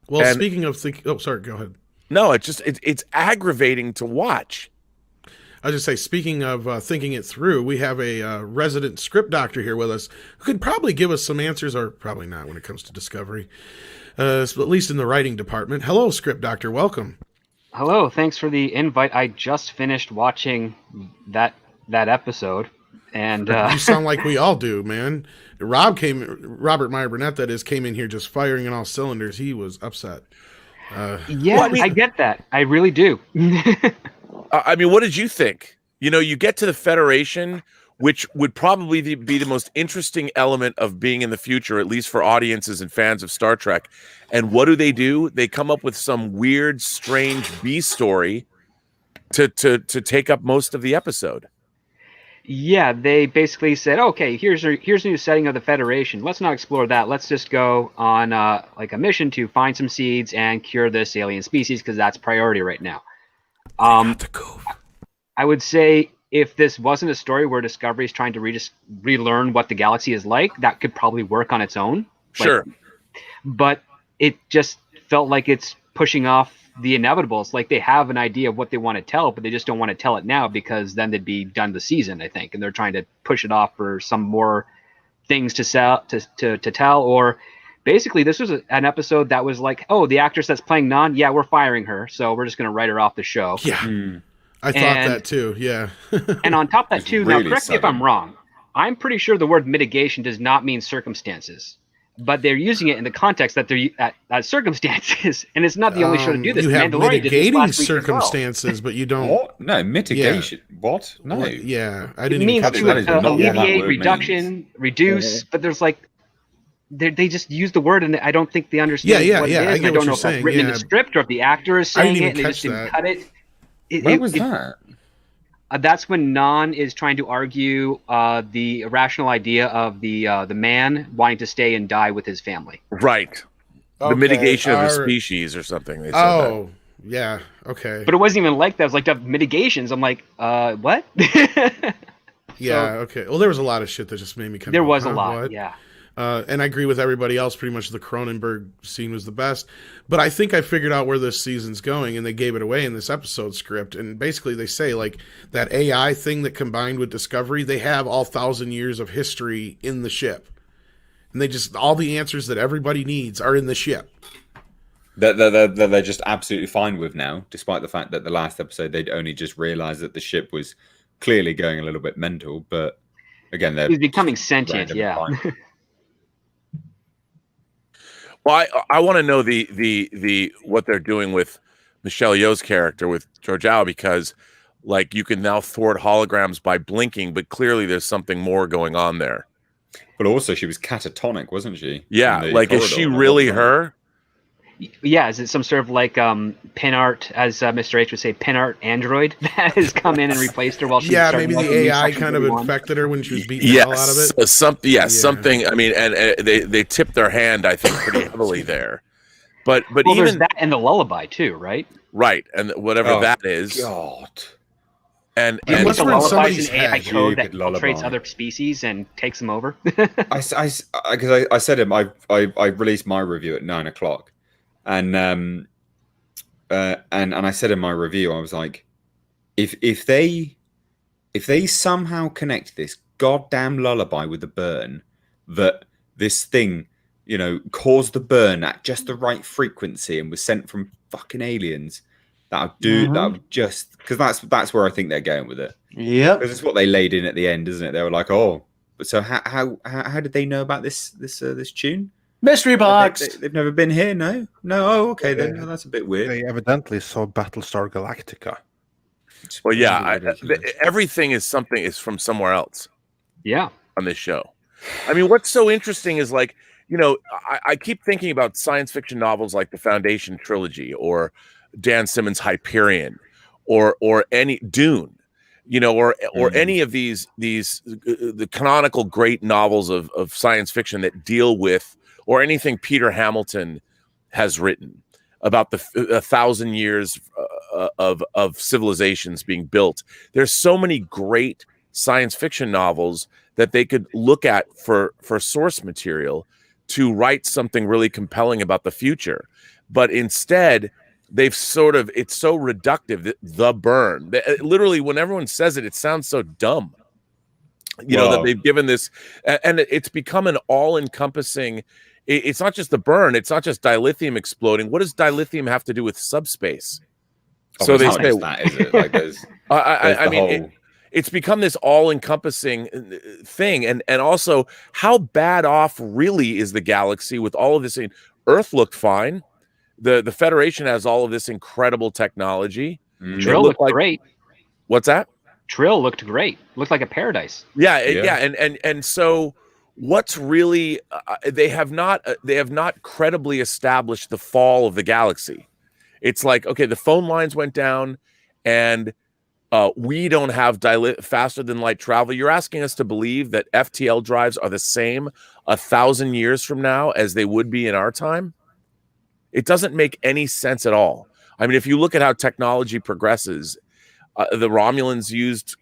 Well, speaking of sorry, go ahead. No, it's aggravating to watch. I was just say, speaking of thinking it through, we have a resident script doctor here with us who could probably give us some answers, or probably not when it comes to Discovery, at least in the writing department. Hello, script doctor. Welcome. Hello. Thanks for the invite. I just finished watching that episode, and you sound like we all do, man. Robert Meyer Burnett, that is, came in here just firing on all cylinders. He was upset. I get that. I really do. I mean, what did you think? You know, you get to the Federation, which would probably be the most interesting element of being in the future, at least for audiences and fans of Star Trek. And what do? They come up with some weird, strange B story to take up most of the episode. Yeah, they basically said, okay, here's a new setting of the Federation. Let's not explore that. Let's just go on like a mission to find some seeds and cure this alien species because that's priority right now. I would say if this wasn't a story where Discovery is trying to relearn what the galaxy is like, that could probably work on its own. Sure. But it just felt like it's pushing off the inevitable. It's like they have an idea of what they want to tell, but they just don't want to tell it now because then they'd be done the season, I think. And they're trying to push it off for some more things to tell, or basically, this was an episode that was like, oh, the actress that's playing Nan, yeah, we're firing her, so we're just going to write her off the show. Yeah, I thought that too, yeah. And on top of that, too, really now correct me if I'm wrong, I'm pretty sure the word mitigation does not mean circumstances, but they're using it in the context that they're at circumstances, and it's not the only show to do this. You have Mandalorian did this mitigating last week as well. circumstances, but you don't. What? No, mitigation. Yeah. What? No. Yeah, I It didn't even means catch to that. alleviate, reduction, reduce, but there's like, they just use the word, and I don't think they understand what it is. I get I don't what know you're if saying. that's written in the script or if the actor is I saying didn't it even and they just catch didn't that. cut it. Where was that? That's when Nan is trying to argue the irrational idea of the man wanting to stay and die with his family. Right. The mitigation of the species or something. They said yeah. Okay. But it wasn't even like that. It was like the mitigations. I'm like, what? Yeah, okay. Well, there was a lot of shit that just made me kind of... There was a lot, what? yeah. And I agree with everybody else. Pretty much the Cronenberg scene was the best. But I think I figured out where this season's going, and they gave it away in this episode script. And basically they say, like, that AI thing that combined with Discovery, they have all 1,000 years of history in the ship. And all the answers that everybody needs are in the ship. That they're just absolutely fine with now, despite the fact that the last episode they'd only just realised that the ship was clearly going a little bit mental. But again, they're becoming sentient, yeah. Well, I want to know the what they're doing with Michelle Yeoh's character with Georgiou, because like you can now thwart holograms by blinking, but clearly there's something more going on there. But also, she was catatonic, wasn't she? Yeah, like is she really her? Yeah, is it some sort of like pin art, as Mr. H would say, pin art android that has come in and replaced her while she's maybe the AI kind of infected her when she was beating the hell out of it. Something. I mean, and they tipped their hand, I think, pretty heavily there. But well, even there's that and the lullaby too, right? Right, and whatever that is. God. And unless the we're in lullaby is somebody's an AI head. code that Lullaby. infiltrates other species and takes them over. Because I said him, I released my review at 9:00. And I said in my review, I was like, if they somehow connect this goddamn lullaby with the burn, that this thing caused the burn at just the right frequency and was sent from fucking aliens, that would just, because that's where I think they're going with it. Yep. Because it's what they laid in at the end, isn't it? They were like, oh, so how did they know about this tune? Mystery box. They've never been here, no. Oh, okay, then that's a bit weird. They evidently saw Battlestar Galactica. Well, yeah, everything is from somewhere else. Yeah, on this show. I mean, what's so interesting is like, I keep thinking about science fiction novels like the Foundation trilogy or Dan Simmons' Hyperion or any Dune, or any of these the canonical great novels of science fiction that deal with, or anything Peter Hamilton has written about the 1,000 years of civilizations being built. There's so many great science fiction novels that they could look at for source material to write something really compelling about the future. But instead, it's so reductive, the burn. Literally, when everyone says it, it sounds so dumb. That they've given this, and it's become an all-encompassing. It's not just the burn. It's not just dilithium exploding. What does dilithium have to do with subspace? So they say that, is it? Like there's I mean, it's become this all-encompassing thing, and also how bad off really is the galaxy with all of this? Earth looked fine. The Federation has all of this incredible technology. Trill looked great. What's that? Trill looked great. Looked like a paradise. Yeah. And so what's really they have not credibly established the fall of the galaxy. It's like, okay, the phone lines went down, and we don't have faster than light travel. You're asking us to believe that FTL drives are the same 1,000 years from now as they would be in our time? It doesn't make any sense at all. I mean, if you look at how technology progresses, the Romulans used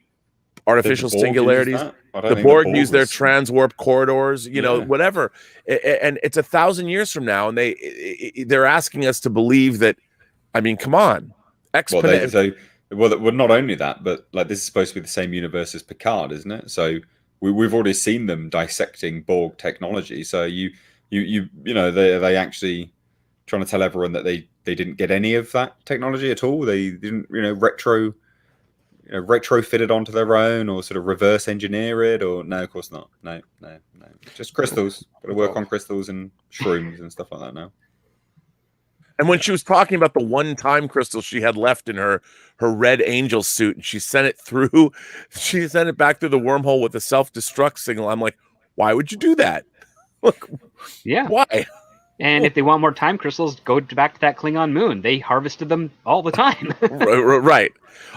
artificial singularities. The Borg used their transwarp corridors, whatever. And it's 1,000 years from now, and they're asking us to believe that. I mean, come on. Well, not only that, but like this is supposed to be the same universe as Picard, isn't it? So we've already seen them dissecting Borg technology. So they actually trying to tell everyone that they didn't get any of that technology at all. They didn't retrofit it onto their own or sort of reverse engineer it, or no, of course not. No. Just crystals. Got to work on crystals and shrooms and stuff like that now. And when she was talking about the one-time crystal she had left in her red angel suit, and she sent it back through the wormhole with a self-destruct signal, I'm like, why would you do that? Look, yeah. Why? And if they want more time crystals, go back to that Klingon moon. They harvested them all the time. Right.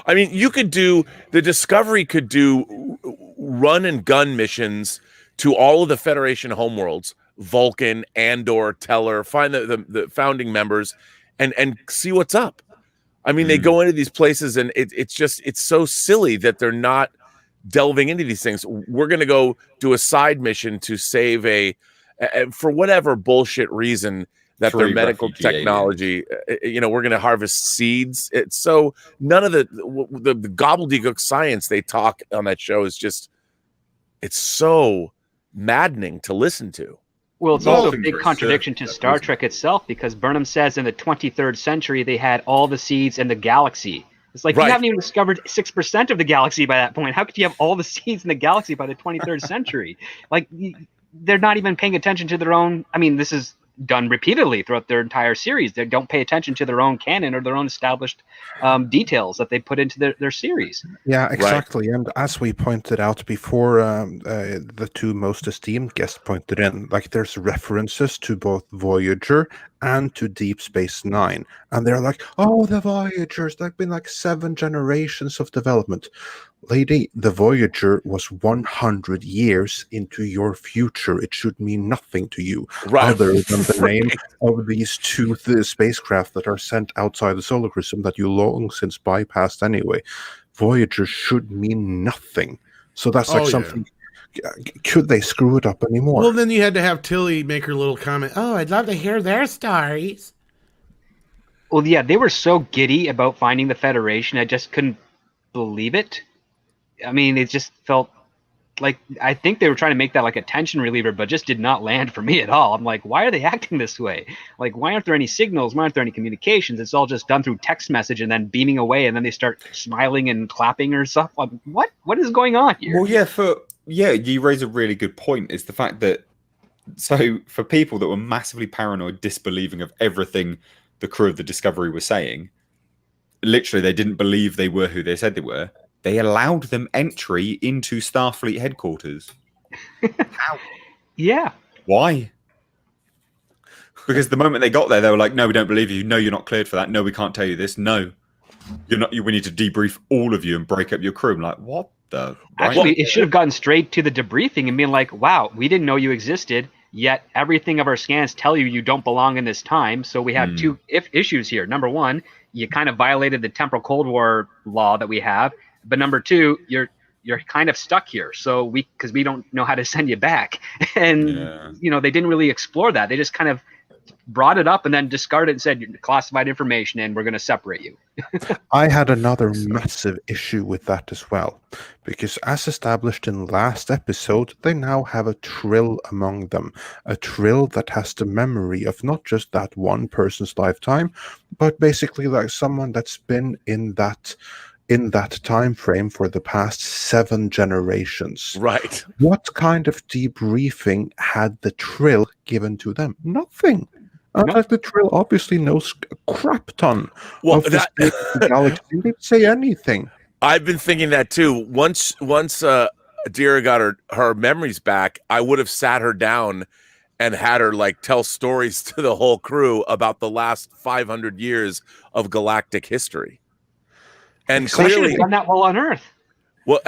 I mean, the Discovery could do run and gun missions to all of the Federation homeworlds, Vulcan, Andor, Teller, find the founding members and see what's up. I mean, they go into these places, and it's so silly that they're not delving into these things. We're going to go do a side mission to save for whatever bullshit reason that their medical technology, we're going to harvest seeds. So none of the gobbledygook science they talk on that show is just, it's so maddening to listen to. Well, it's also a big contradiction to Star Trek itself, because Burnham says in the 23rd century they had all the seeds in the galaxy. It's like, you haven't even discovered 6% of the galaxy by that point. How could you have all the seeds in the galaxy by the 23rd century? Like, they're not even paying attention to their own. I mean, this is done repeatedly throughout their entire series. They don't pay attention to their own canon or their own established details that they put into their series. Yeah, exactly. Right. And as we pointed out before, the two most esteemed guests pointed in, like, there's references to both Voyager and to Deep Space Nine. And they're like, oh, the Voyagers, there've been like 7 generations of development. Lady, the Voyager was 100 years into your future. It should mean nothing to you, other than the name of these 2 spacecraft that are sent outside the solar system that you long since bypassed anyway. Voyager should mean nothing. So that's like something. Yeah. Could they screw it up anymore? Well, then you had to have Tilly make her little comment. Oh, I'd love to hear their stories. Well, yeah, they were so giddy about finding the Federation. I just couldn't believe it. I mean, it just felt like I think they were trying to make that like a tension reliever, but just did not land for me at all. I'm like, why are they acting this way? Like, why aren't there any signals? Why aren't there any communications? It's all just done through text message and then beaming away, and then they start smiling and clapping or stuff. Like, what is going on here? Well, you raise a really good point. Is the fact that for people that were massively paranoid, disbelieving of everything the crew of the Discovery were saying, literally they didn't believe they were who they said they were. They allowed them entry into Starfleet headquarters. How? Yeah. Why? Because the moment they got there, they were like, "No, we don't believe you. No, you're not cleared for that. No, we can't tell you this. No, you're not. We need to debrief all of you and break up your crew." I'm like, what the? Actually, it should have gotten straight to the debriefing and been like, "Wow, we didn't know you existed. Yet everything of our scans tell you don't belong in this time. So we have two issues here. Number one, you kind of violated the temporal Cold War law that we have. But number two, you're kind of stuck here. So because we don't know how to send you back." And they didn't really explore that. They just kind of brought it up and then discarded it and said, "You're classified information and we're going to separate you." I had another massive issue with that as well, because as established in last episode, they now have a Trill among them, a Trill that has the memory of not just that one person's lifetime, but basically like someone that's been in that time frame for the past 7 generations. Right. What kind of debriefing had the Trill given to them? Nothing. Like the Trill obviously knows a crap ton of the state of the galaxy. They didn't say anything. I've been thinking that too. Once Adira got her memories back, I would have sat her down and had her like tell stories to the whole crew about the last 500 years of galactic history. And clearly done that while on Earth. Well,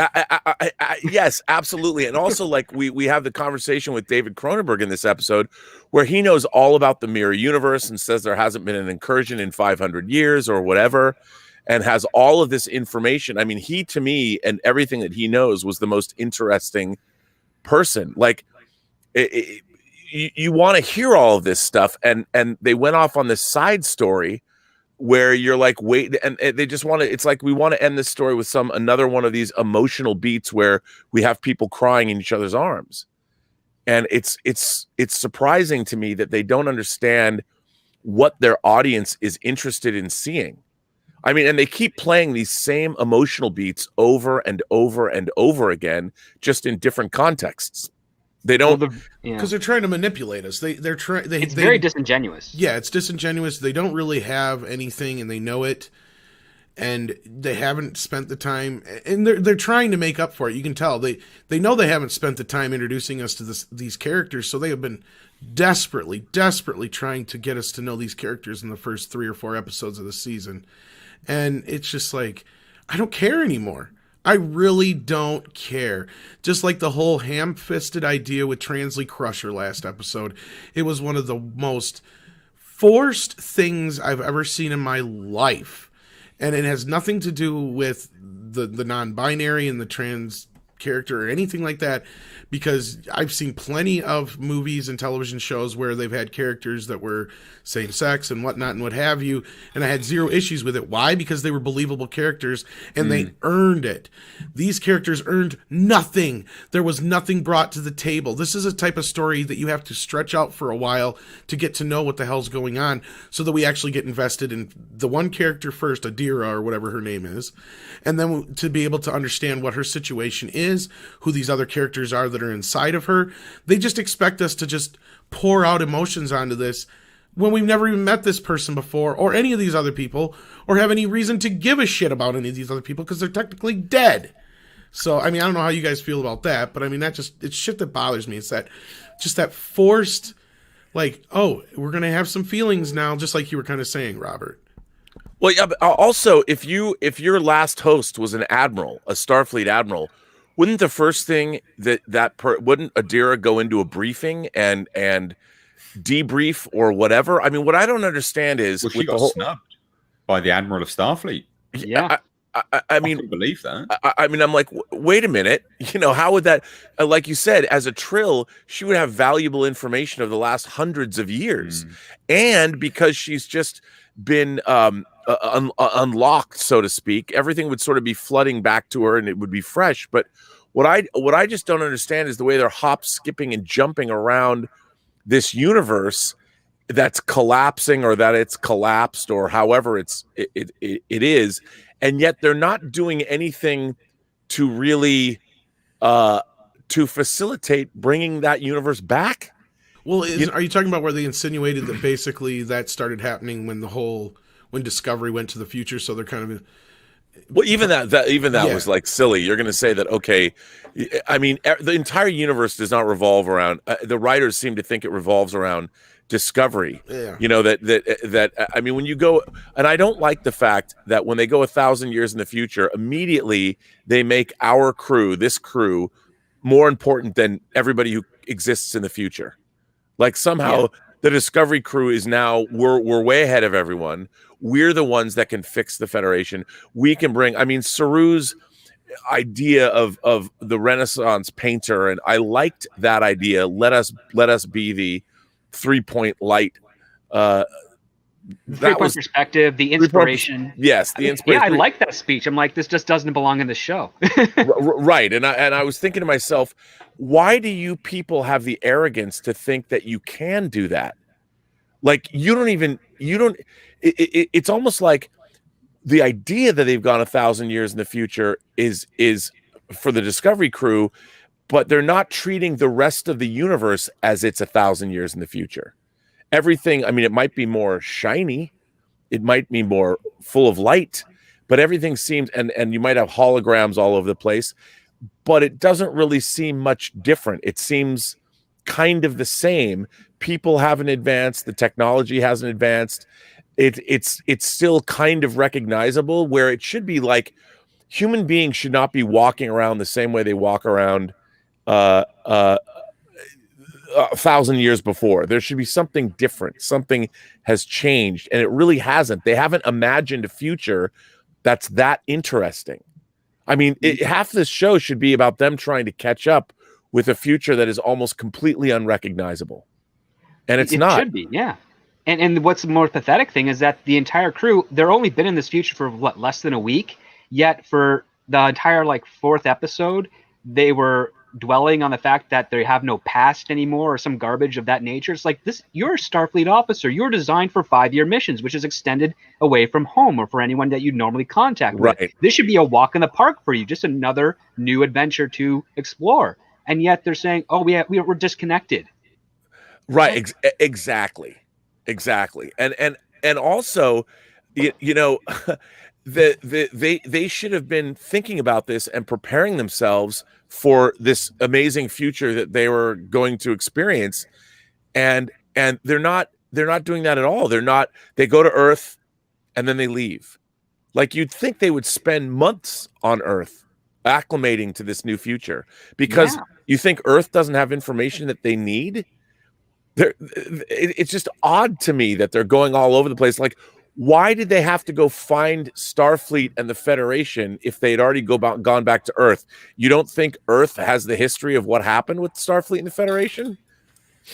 yes, absolutely. And also, like, we have the conversation with David Cronenberg in this episode where he knows all about the mirror universe and says there hasn't been an incursion in 500 years or whatever, and has all of this information. I mean, he, to me, and everything that he knows was the most interesting person. Like, you want to hear all of this stuff, and they went off on this side story where you're like, wait, and they just want to, it's like, we want to end this story with another one of these emotional beats where we have people crying in each other's arms. And it's surprising to me that they don't understand what their audience is interested in seeing. I mean, and they keep playing these same emotional beats over and over and over again, just in different contexts. They don't, because they're trying to manipulate us. They're trying. It's very disingenuous. Yeah, it's disingenuous. They don't really have anything, and they know it, and they haven't spent the time. And they're trying to make up for it. You can tell they know they haven't spent the time introducing us to these characters, so they have been desperately trying to get us to know these characters in the first 3 or 4 episodes of the season, and it's just like, I don't care anymore. I really don't care. Just like the whole ham-fisted idea with Transley Crusher last episode. It was one of the most forced things I've ever seen in my life. And it has nothing to do with the non-binary and the trans character or anything like that, because I've seen plenty of movies and television shows where they've had characters that were same sex and whatnot and what have you, and I had 0 issues with it. Why? Because they were believable characters and they earned it. These characters earned nothing. There was nothing brought to the table. This is a type of story that you have to stretch out for a while to get to know what the hell's going on, so that we actually get invested in the one character first, Adira or whatever her name is, and then to be able to understand what her situation is, who these other characters are that are inside of her. They just expect us to just pour out emotions onto this when we've never even met this person before, or any of these other people, or have any reason to give a shit about any of these other people, because they're technically dead. So, I mean, I don't know how you guys feel about that, but I mean, it's shit that bothers me. It's that forced, like, oh, we're going to have some feelings now, just like you were kind of saying, Robert. Well, yeah, but also, if your last host was an admiral, a Starfleet admiral, wouldn't the first thing wouldn't Adira go into a briefing and debrief or whatever? I mean, what I don't understand is, she got snubbed by the Admiral of Starfleet. Yeah. I mean, I believe that. I mean, I'm like, wait a minute. How would that? Like you said, as a Trill, she would have valuable information of the last hundreds of years, and because she's just been unlocked, so to speak, everything would sort of be flooding back to her, and it would be fresh. But What I just don't understand is the way they're hop, skipping, and jumping around this universe that's collapsing, or that it's collapsed, or however it is, and yet they're not doing anything to really to facilitate bringing that universe back. Well, are you talking about where they insinuated that basically that started happening when Discovery went to the future? So they're kind of Well, even that Yeah. was like silly. You're going to say that, okay? I mean, the entire universe does not revolve around. The writers seem to think it revolves around Discovery. Yeah. You know that. I mean, when you go, and I don't like the fact that when they go 1,000 years in the future, immediately they make our crew, this crew, more important than everybody who exists in the future. Like somehow the Discovery crew is now we're way ahead of everyone. We're the ones that can fix the Federation. We can bring. I mean, Saru's idea of the Renaissance painter, and I liked that idea. Let us be the 3-point light. That was perspective, the inspiration. Yes, the inspiration. Yeah, I like that speech. I'm like, this just doesn't belong in the show. Right, and I was thinking to myself, why do you people have the arrogance to think that you can do that? Like it's almost like the idea that they've gone 1,000 years in the future is for the Discovery crew, but they're not treating the rest of the universe as it's 1,000 years in the future. Everything, I mean, it might be more shiny, it might be more full of light, but everything seems, and you might have holograms all over the place, but it doesn't really seem much different. It seems kind of the same. People haven't advanced, the technology hasn't advanced. It's still kind of recognizable, where it should be like human beings should not be walking around the same way they walk around 1,000 years before. There should be something different. Something has changed, and it really hasn't. They haven't imagined a future that's that interesting. I mean, half this show should be about them trying to catch up with a future that is almost completely unrecognizable, and it's not. It should be, yeah. And what's the more pathetic thing is that the entire crew, they're only been in this future for what, less than a week, yet for the entire like 4th episode, they were dwelling on the fact that they have no past anymore or some garbage of that nature. It's like, this, you're a Starfleet officer. You're designed for 5-year missions, which is extended away from home or for anyone that you normally contact with. Right. This should be a walk in the park for you, just another new adventure to explore. And yet they're saying, oh, we're disconnected. Right. Exactly. And also, you know, they should have been thinking about this and preparing themselves for this amazing future that they were going to experience, and they're not doing that at all. They go to Earth and then they leave. Like, you'd think they would spend months on Earth acclimating to this new future, because you think Earth doesn't have information that they need. It's just odd to me that they're going all over the place. Like, why did they have to go find Starfleet and the Federation if they had already gone back to Earth? You don't think Earth has the history of what happened with Starfleet and the Federation?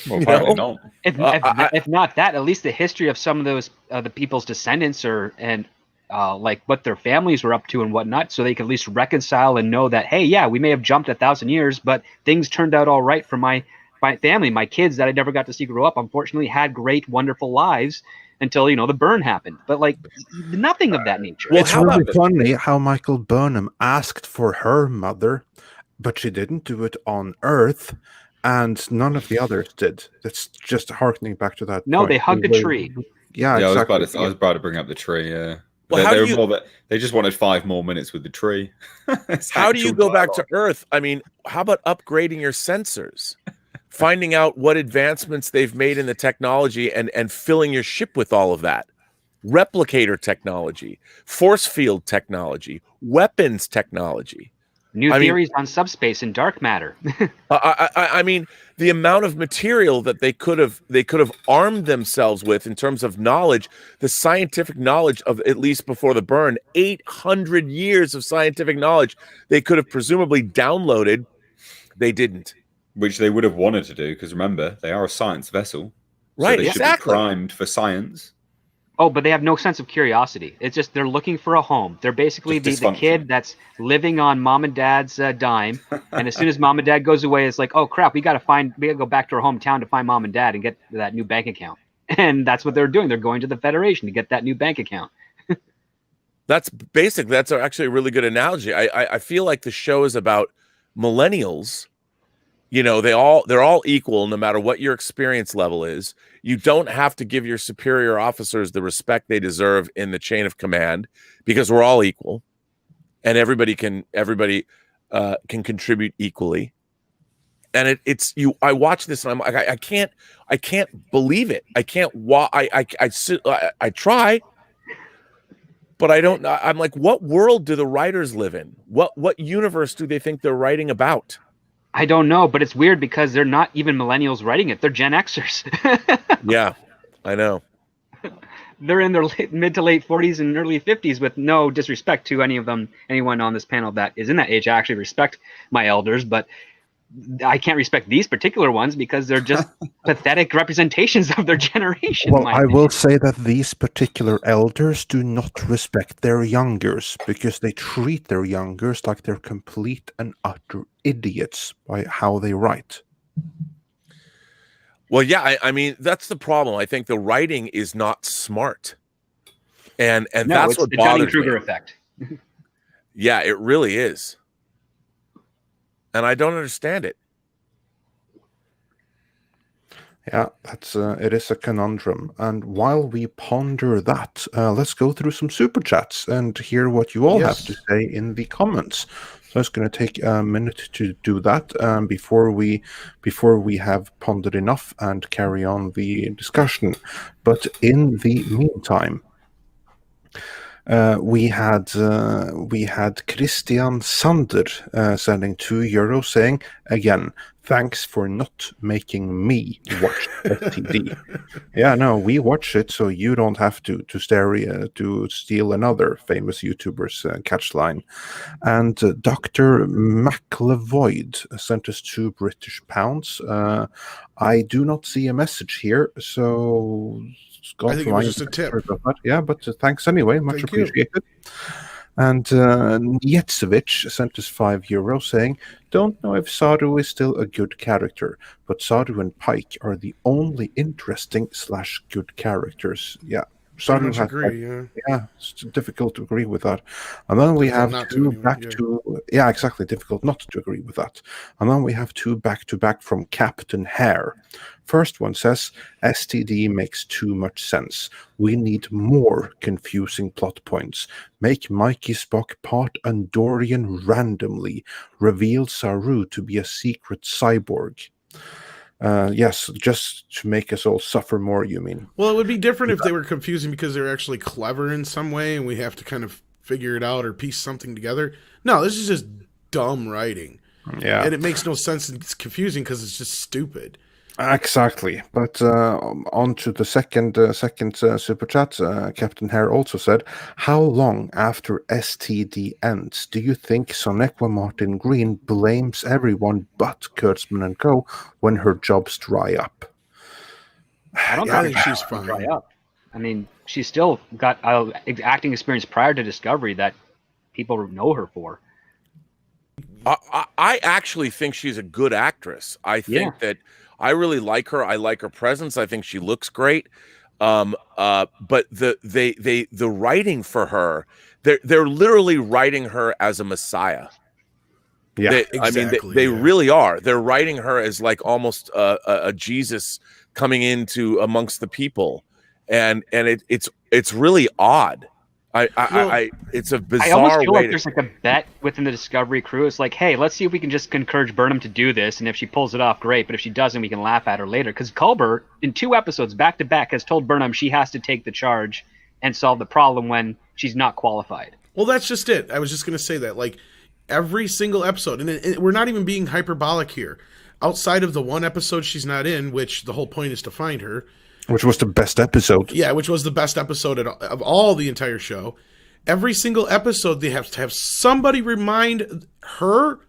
Well, apparently not. If not that, at least the history of some of those the people's descendants like what their families were up to and whatnot, so they can at least reconcile and know that, hey, yeah, we may have jumped 1,000 years, but things turned out all right for my family. My kids that I never got to see grow up, unfortunately, had great, wonderful lives until, the burn happened. But like, nothing of that nature. Well, it's really funny how Michael Burnham asked for her mother, but she didn't do it on Earth, and none of the others did. That's just harkening back to that. No, point. they hugged a tree. Yeah, exactly. I was about to bring up the tree. Yeah. Well, they just wanted 5 more minutes with the tree. How do you go back to Earth? I mean, how about upgrading your sensors? Finding out what advancements they've made in the technology and filling your ship with all of that. Replicator technology, force field technology, weapons technology. New theories on subspace and dark matter. I mean, the amount of material that they could have armed themselves with in terms of knowledge, the scientific knowledge of, at least before the burn, 800 years of scientific knowledge they could have presumably downloaded. They didn't. Which they would have wanted to do, because remember, they are a science vessel. Right, so they exactly. should be primed for science. Oh, but they have no sense of curiosity. It's just they're looking for a home. They're basically Just the dysfunction. kid that's living on mom and dad's dime. And as soon as mom and dad goes away, it's like, oh crap, we gotta go back to our hometown to find mom and dad and get that new bank account. And that's what they're doing. They're going to the Federation to get that new bank account. That's actually a really good analogy. I feel like the show is about millennials. You know, they're all equal no matter what your experience level is. You don't have to give your superior officers the respect they deserve in the chain of command because we're all equal, and everybody can contribute equally. And I watch this and I'm like, I can't believe it. I can't. I try, but I don't. I'm like, what world do the writers live in? What universe do they think they're writing about? I don't know, but it's weird because they're not even millennials writing it. They're Gen Xers. Yeah, I know. They're in their mid to late 40s and early 50s, with no disrespect to anyone on this panel that is in that age. I actually respect my elders, but I can't respect these particular ones because they're just pathetic representations of their generation. Well, I will say that these particular elders do not respect their youngers because they treat their youngers like they're complete and utter idiots by how they write. Well, yeah, I mean, that's the problem. I think the writing is not smart. And no, that's it's what the bothers Dunning-Kruger me. effect. Yeah, it really is. And I don't understand it. Yeah, it is a conundrum. And while we ponder that, let's go through some super chats and hear what you all have to say in the comments. So it's going to take a minute to do that before we have pondered enough and carry on the discussion. But in the meantime, we had Christian Sander sending €2 saying, again, thanks for not making me watch STD. Yeah, no, we watch it so you don't have to steal another famous YouTuber's catchline. And Dr. McLevoyd sent us £2 British. I do not see a message here, so I think it was just a tip. Yeah, but thanks anyway. Much appreciated. And Yetsevich sent us €5 saying, don't know if Saru is still a good character, but Saru and Pike are the only interesting / good characters. Yeah. Saru has it's difficult to agree with that. And then we have difficult not to agree with that. And then we have two back-to-back from Captain Hare. First one says, STD makes too much sense. We need more confusing plot points. Make Mikey Spock part Andorian randomly. Reveal Saru to be a secret cyborg. Yes, just to make us all suffer more, you mean? Well, it would be different if they were confusing because they were actually clever in some way and we have to kind of figure it out or piece something together. No, this is just dumb writing. Yeah. And it makes no sense and it's confusing because it's just stupid. Exactly. But on to the second super chat. Captain Hare also said, how long after STD ends do you think Sonequa Martin Green blames everyone but Kurtzman and Co. when her jobs dry up? I don't think she's fine. Dry up. I mean, she's still got acting experience prior to Discovery that people know her for. I actually think she's a good actress. I think that I really like her. I like her presence. I think she looks great. But the writing for her, they're literally writing her as a messiah. Yeah, exactly. I mean, they really are. They're writing her as like almost a Jesus coming into amongst the people, and it's really odd. It's a bizarre. I almost feel like there's like a bet within the Discovery crew. It's like, hey, let's see if we can just encourage Burnham to do this, and if she pulls it off, great. But if she doesn't, we can laugh at her later. Because Culber, in 2 episodes back to back, has told Burnham she has to take the charge and solve the problem when she's not qualified. Well, that's just it. I was just going to say that, like every single episode, and we're not even being hyperbolic here. Outside of the one episode she's not in, which the whole point is to find her. Which was the best episode. Yeah, which was the best episode of all the entire show. Every single episode, they have to have somebody remind her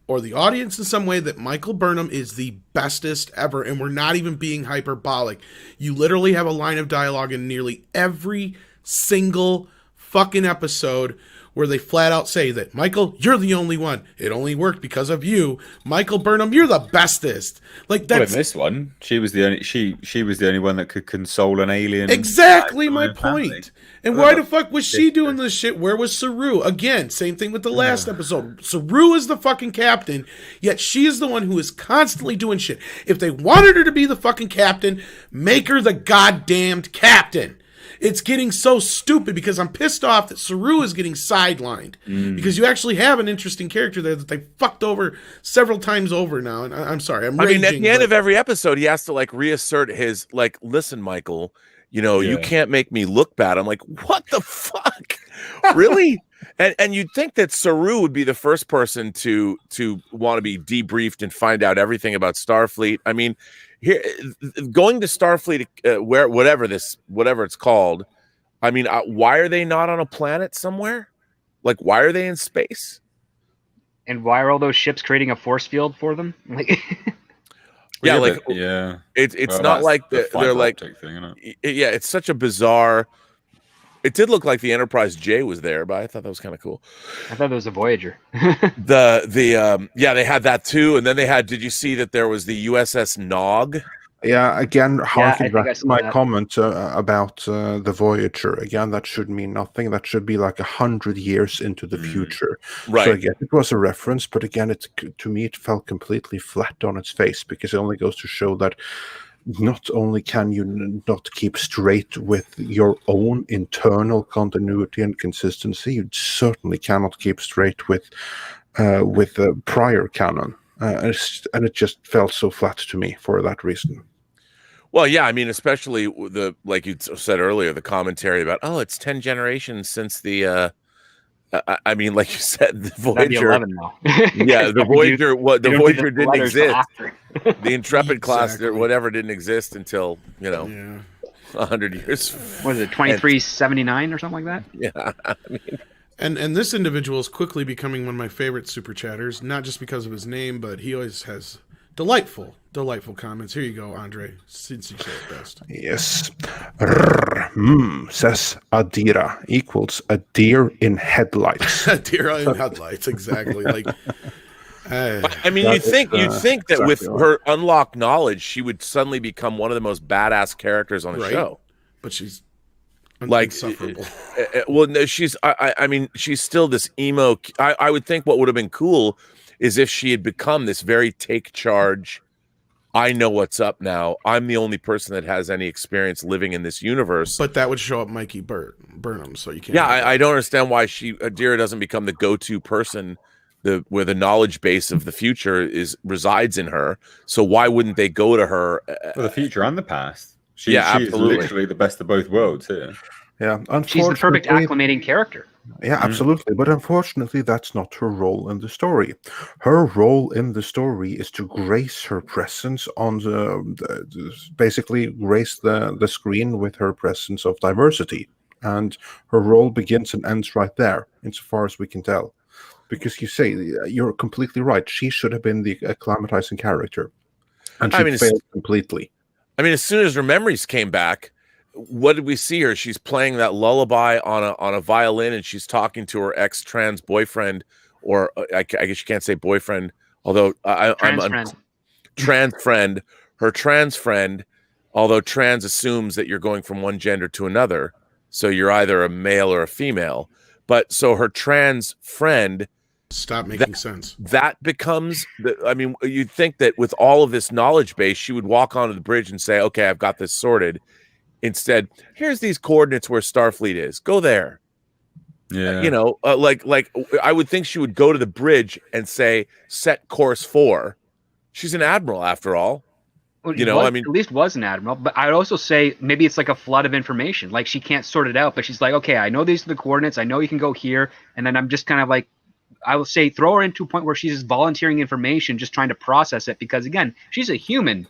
or the audience in some way that Michael Burnham is the bestest ever, and we're not even being hyperbolic. You literally have a line of dialogue in nearly every single fucking episode where they flat out say that, Michael, you're the only one. It only worked because of you. Michael Burnham, you're the bestest. Like, Well, that's in this one, she was the only she was the only one that could console an alien. exactly my family. point. And why the fuck was she doing this shit? Where was Saru? Again, same thing with the last episode. Saru is the fucking captain, yet she is the one who is constantly doing shit. If they wanted her to be the fucking captain, make her the goddamned captain. It's getting so stupid because I'm pissed off that Saru is getting sidelined because you actually have an interesting character there that they fucked over several times over now. And I'm sorry, I'm raging. I mean, at the end of every episode, he has to like reassert his like, listen, Michael, you know, you can't make me look bad. I'm like, what the fuck? Really? And you'd think that Saru would be the first person to want to be debriefed and find out everything about Starfleet. I mean, here going to Starfleet, whatever it's called. I mean, why are they not on a planet somewhere? Like, why are they in space? And why are all those ships creating a force field for them? Like, Yeah, like it's well, not like they're like thing, yeah, it's such a bizarre. It did look like the Enterprise J was there, but I thought that was kind of cool. I thought it was a Voyager. They had that too, and then they had. Did you see that there was the USS Nog? Yeah, again, harking back to my that. comment about the Voyager. Again, that should mean nothing. That should be like 100 years into the future. Right. So again, it was a reference, but again, to me, it fell completely flat on its face because it only goes to show that not only can you not keep straight with your own internal continuity and consistency, you certainly cannot keep straight with the prior canon. And it just felt so flat to me for that reason. Well, yeah, I mean, especially like you said earlier, the commentary about, it's 10 generations since the, I mean, like you said, the Voyager. 11 now. Yeah, the Voyager. The Voyager didn't exist. The Intrepid class, or whatever, didn't exist until 100 years. What is it, 2379 or something like that? Yeah, I mean. And this individual is quickly becoming one of my favorite super chatters, not just because of his name, but he always has delightful comments. Here you go, Andre, since you say it best. Yes. Says Adira equals a deer in headlights. A deer in headlights, exactly. Like, I mean, you'd think that with her unlocked knowledge, she would suddenly become one of the most badass characters on the show. But she's like insufferable. Well, no, she's. I mean, she's still this emo. I would think what would have been cool is if she had become this very take charge. I know what's up now. I'm the only person that has any experience living in this universe. But that would show up Mikey Burnham, so you can't. Yeah, I don't understand why Adira doesn't become the go-to person, where the knowledge base of the future resides in her. So why wouldn't they go to her? For the future and the past. She's absolutely. Literally the best of both worlds here. Yeah, she's the perfect acclimating character. Yeah, absolutely. But unfortunately, that's not her role in the story. Her role in the story is to grace her presence on basically grace the screen with her presence of diversity. And her role begins and ends right there, insofar as we can tell. Because you're completely right. She should have been the acclimatizing character. And she failed completely. I mean, as soon as her memories came back, what did we see her? She's playing that lullaby on a violin, and she's talking to her ex-trans boyfriend, or I guess you can't say boyfriend, although trans friend, her trans friend, although trans assumes that you're going from one gender to another, so you're either a male or a female. But so her trans friend. Stop making sense. That becomes you'd think that with all of this knowledge base, she would walk onto the bridge and say, okay, I've got this sorted. Instead, here's these coordinates where Starfleet is. Go there. Yeah. Like I would think she would go to the bridge and say, set course 4. She's an admiral after all. Well, at least was an admiral. But I'd also say maybe it's like a flood of information. Like she can't sort it out, but she's like, okay, I know these are the coordinates. I know you can go here. And then I'm just kind of like, I will say throw her into a point where she's just volunteering information, just trying to process it. Because again, she's a human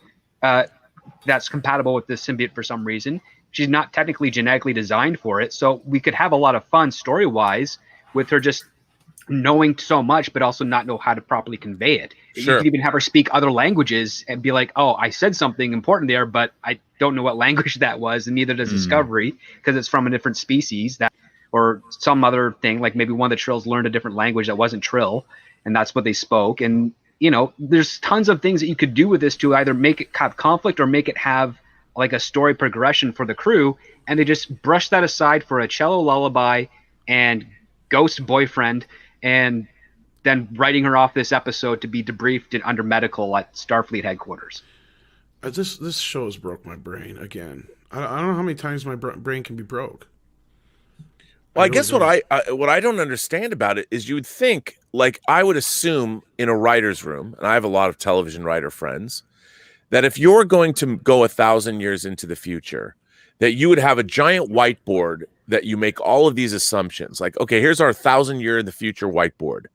that's compatible with this symbiote for some reason. She's not technically genetically designed for it. So we could have a lot of fun story-wise with her just knowing so much, but also not know how to properly convey it. Sure. You could even have her speak other languages and be like, oh, I said something important there, but I don't know what language that was, and neither does Discovery, because it's from a different species, that, or some other thing, like maybe one of the Trills learned a different language that wasn't Trill, and that's what they spoke. And, you know, there's tons of things that you could do with this to either make it have conflict or make it have like a story progression for the crew, and they just brush that aside for a cello lullaby and ghost boyfriend, and then writing her off this episode to be debriefed and under medical at Starfleet headquarters. This show has broke my brain again. I don't know how many times my brain can be broke. Well, I guess what I don't understand about it is you would think, like, I would assume in a writer's room, and I have a lot of television writer friends, that if you're going to go 1,000 years into the future, that you would have a giant whiteboard that you make all of these assumptions. Like, okay, here's our 1,000-year in the future whiteboard.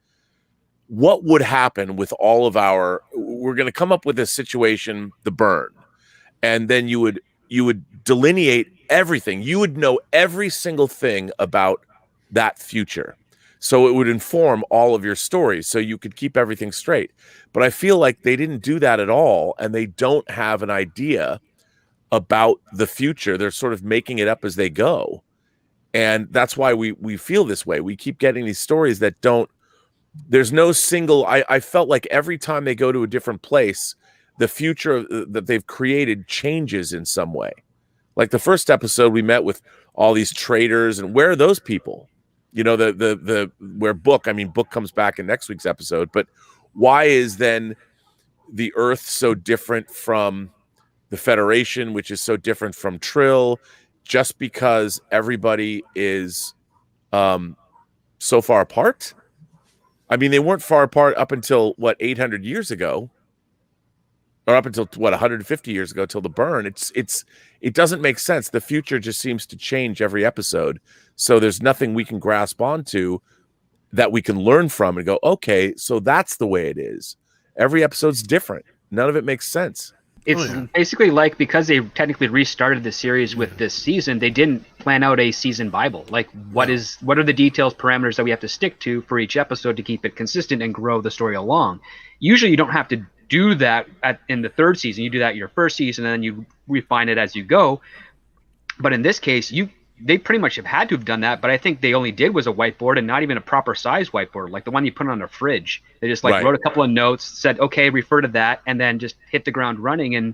What would happen with all of we're going to come up with a situation, the burn, and then you would delineate everything. You would know every single thing about that future. So it would inform all of your stories so you could keep everything straight. But I feel like they didn't do that at all, and they don't have an idea about the future. They're sort of making it up as they go. And that's why we feel this way. We keep getting these stories that there's no single, I felt like every time they go to a different place, the future that they've created changes in some way. Like the first episode, we met with all these traders, and where are those people? You know, where Book comes back in next week's episode, but why is then the Earth so different from the Federation, which is so different from Trill, just because everybody is so far apart? I mean, they weren't far apart up until 800 years ago, or up until 150 years ago, till the burn. It doesn't make sense. The future just seems to change every episode, so there's nothing we can grasp onto that we can learn from and go, okay, so that's the way it is. Every episode's different. None of it makes sense. It's basically like, because they technically restarted the series with this season, they didn't plan out a season Bible. Like, what are the details, parameters that we have to stick to for each episode to keep it consistent and grow the story along? Usually you don't have to do that in the third season. You do that in your first season, and then you refine it as you go. But in this case, they pretty much have had to have done that, but I think they only did was a whiteboard, and not even a proper size whiteboard, like the one you put on a fridge. They just wrote a couple of notes, said, okay, refer to that, and then just hit the ground running. And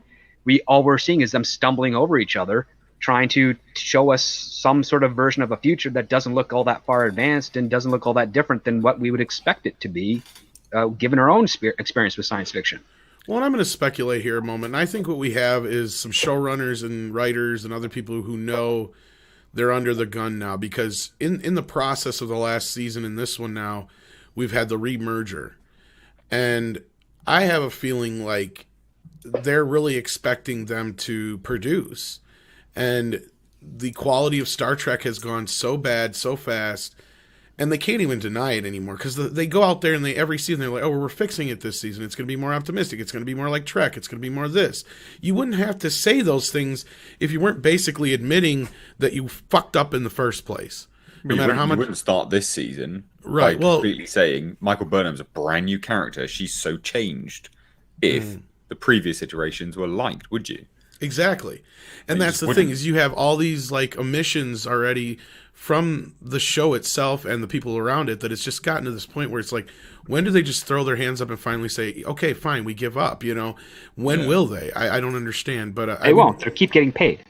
all we're seeing is them stumbling over each other, trying to show us some sort of version of a future that doesn't look all that far advanced and doesn't look all that different than what we would expect it to be, given our own experience with science fiction. Well, and I'm going to speculate here a moment. And I think what we have is some showrunners and writers and other people who know they're under the gun now, because in the process of the last season and this one now, we've had the remerger. And I have a feeling like they're really expecting them to produce. And the quality of Star Trek has gone so bad so fast, and they can't even deny it anymore, because they go out there and every season they're like, oh, we're fixing it this season. It's going to be more optimistic. It's going to be more like Trek. It's going to be more this. You wouldn't have to say those things if you weren't basically admitting that you fucked up in the first place. No matter how much. You wouldn't start this season right? By completely saying Michael Burnham's a brand new character. She's so changed. If the previous iterations were liked, would you? Exactly. And that's the thing, is you have all these omissions already from the show itself and the people around it, that it's just gotten to this point where it's like, when do they just throw their hands up and finally say, okay, fine, we give up? When will they? I don't understand. But they won't. They'll keep getting paid.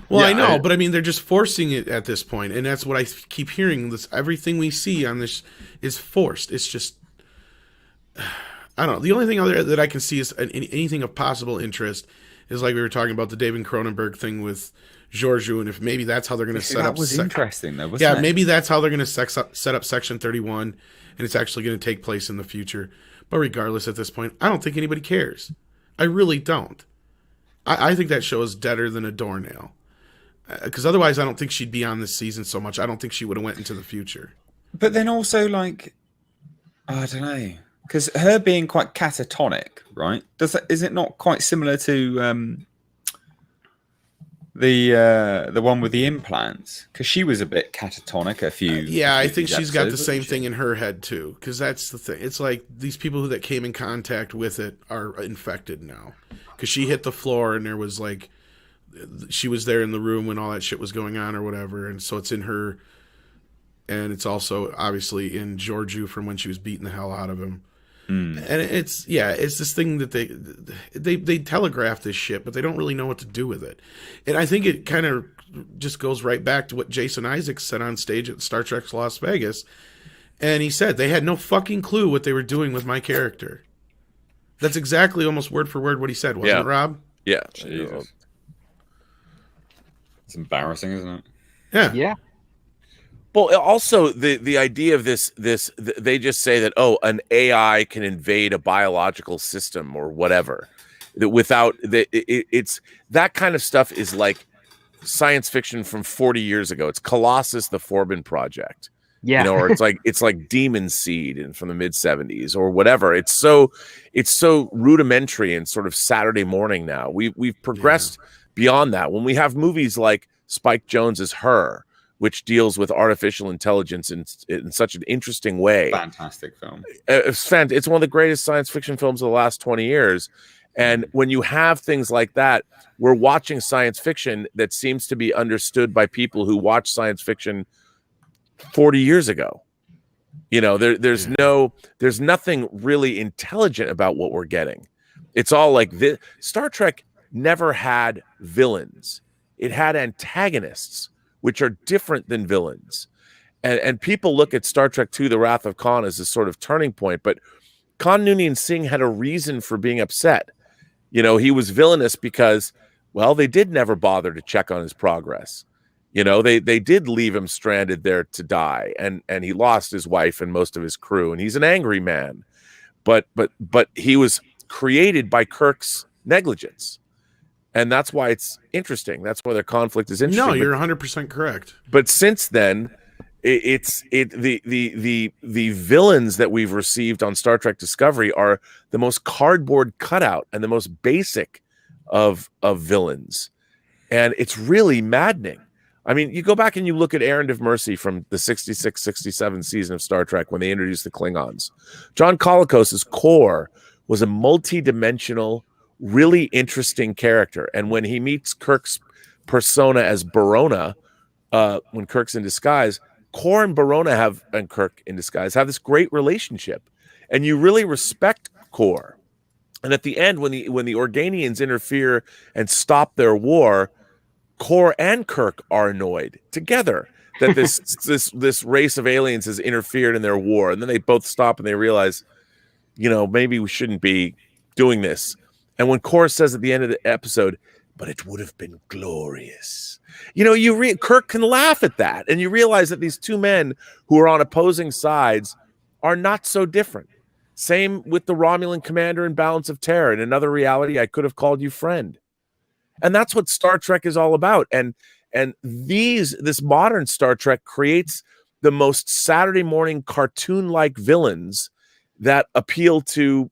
Well, I know, but I mean, they're just forcing it at this point, and that's what I keep hearing. Everything we see on this is forced. It's just, I don't know. The only thing out there that I can see is anything of possible interest is, like we were talking about, the David Cronenberg thing with Georgiou, and if maybe that's how they're going to set up. That was interesting, though, wasn't it? Yeah, maybe that's how they're going to set up Section 31, and it's actually going to take place in the future. But regardless, at this point, I don't think anybody cares. I really don't. I think that show is deader than a doornail. Because otherwise, I don't think she'd be on this season so much. I don't think she would have went into the future. But then also, I don't know. Because her being quite catatonic, right? Is it not quite similar to The one with the implants, because she was a bit catatonic a few. Yeah, I few think she's got the episodes, same wasn't thing she? in her head too, because that's the thing. It's like these people that came in contact with it are infected now, because she hit the floor and there was like, she was there in the room when all that shit was going on or whatever, and so it's in her, and it's also obviously in Georgiou from when she was beating the hell out of him. And it's this thing that they telegraph this shit, but they don't really know what to do with it. And I think it kind of just goes right back to what Jason Isaacs said on stage at Star Trek's Las Vegas. And he said they had no fucking clue what they were doing with my character. That's exactly almost word for word what he said, wasn't it, Rob? Yeah. Jesus. It's embarrassing, isn't it? Yeah. Yeah. Well, also the idea of this they just say that an AI can invade a biological system or whatever, that without it's that kind of stuff is like science fiction from 40 years ago. It's Colossus, the Forbin Project, Yeah. or it's like Demon Seed and from the mid 70s or whatever. It's so rudimentary and sort of Saturday morning now. We've progressed beyond that when we have movies like Spike Jonze's Her, which deals with artificial intelligence in such an interesting way. Fantastic film. It's one of the greatest science fiction films of the last 20 years. And when you have things like that, we're watching science fiction that seems to be understood by people who watched science fiction 40 years ago. There's nothing really intelligent about what we're getting. It's all like this. Star Trek never had villains. It had antagonists, which are different than villains. And people look at Star Trek II, The Wrath of Khan, as a sort of turning point, but Khan Noonien Singh had a reason for being upset. He was villainous because, well, they did never bother to check on his progress. They did leave him stranded there to die, and he lost his wife and most of his crew, and he's an angry man. But he was created by Kirk's negligence. And that's why it's interesting. That's why their conflict is interesting. No, you're 100% correct. But since then, the villains that we've received on Star Trek Discovery are the most cardboard cutout and the most basic of villains. And it's really maddening. I mean, you go back and you look at Errand of Mercy from the 66-67 season of Star Trek when they introduced the Klingons. John Colicos's Kor was a multi-dimensional, really interesting character. And when he meets Kirk's persona as Barona, when Kirk's in disguise, Kor and Barona and Kirk in disguise have this great relationship. And you really respect Kor. And at the end, when the Organians interfere and stop their war, Kor and Kirk are annoyed together that this race of aliens has interfered in their war. And then they both stop and they realize, maybe we shouldn't be doing this. And when Kor says at the end of the episode, but it would have been glorious. Kirk can laugh at that. And you realize that these two men who are on opposing sides are not so different. Same with the Romulan commander in Balance of Terror. In another reality, I could have called you friend. And that's what Star Trek is all about. And this modern Star Trek creates the most Saturday morning cartoon-like villains that appeal to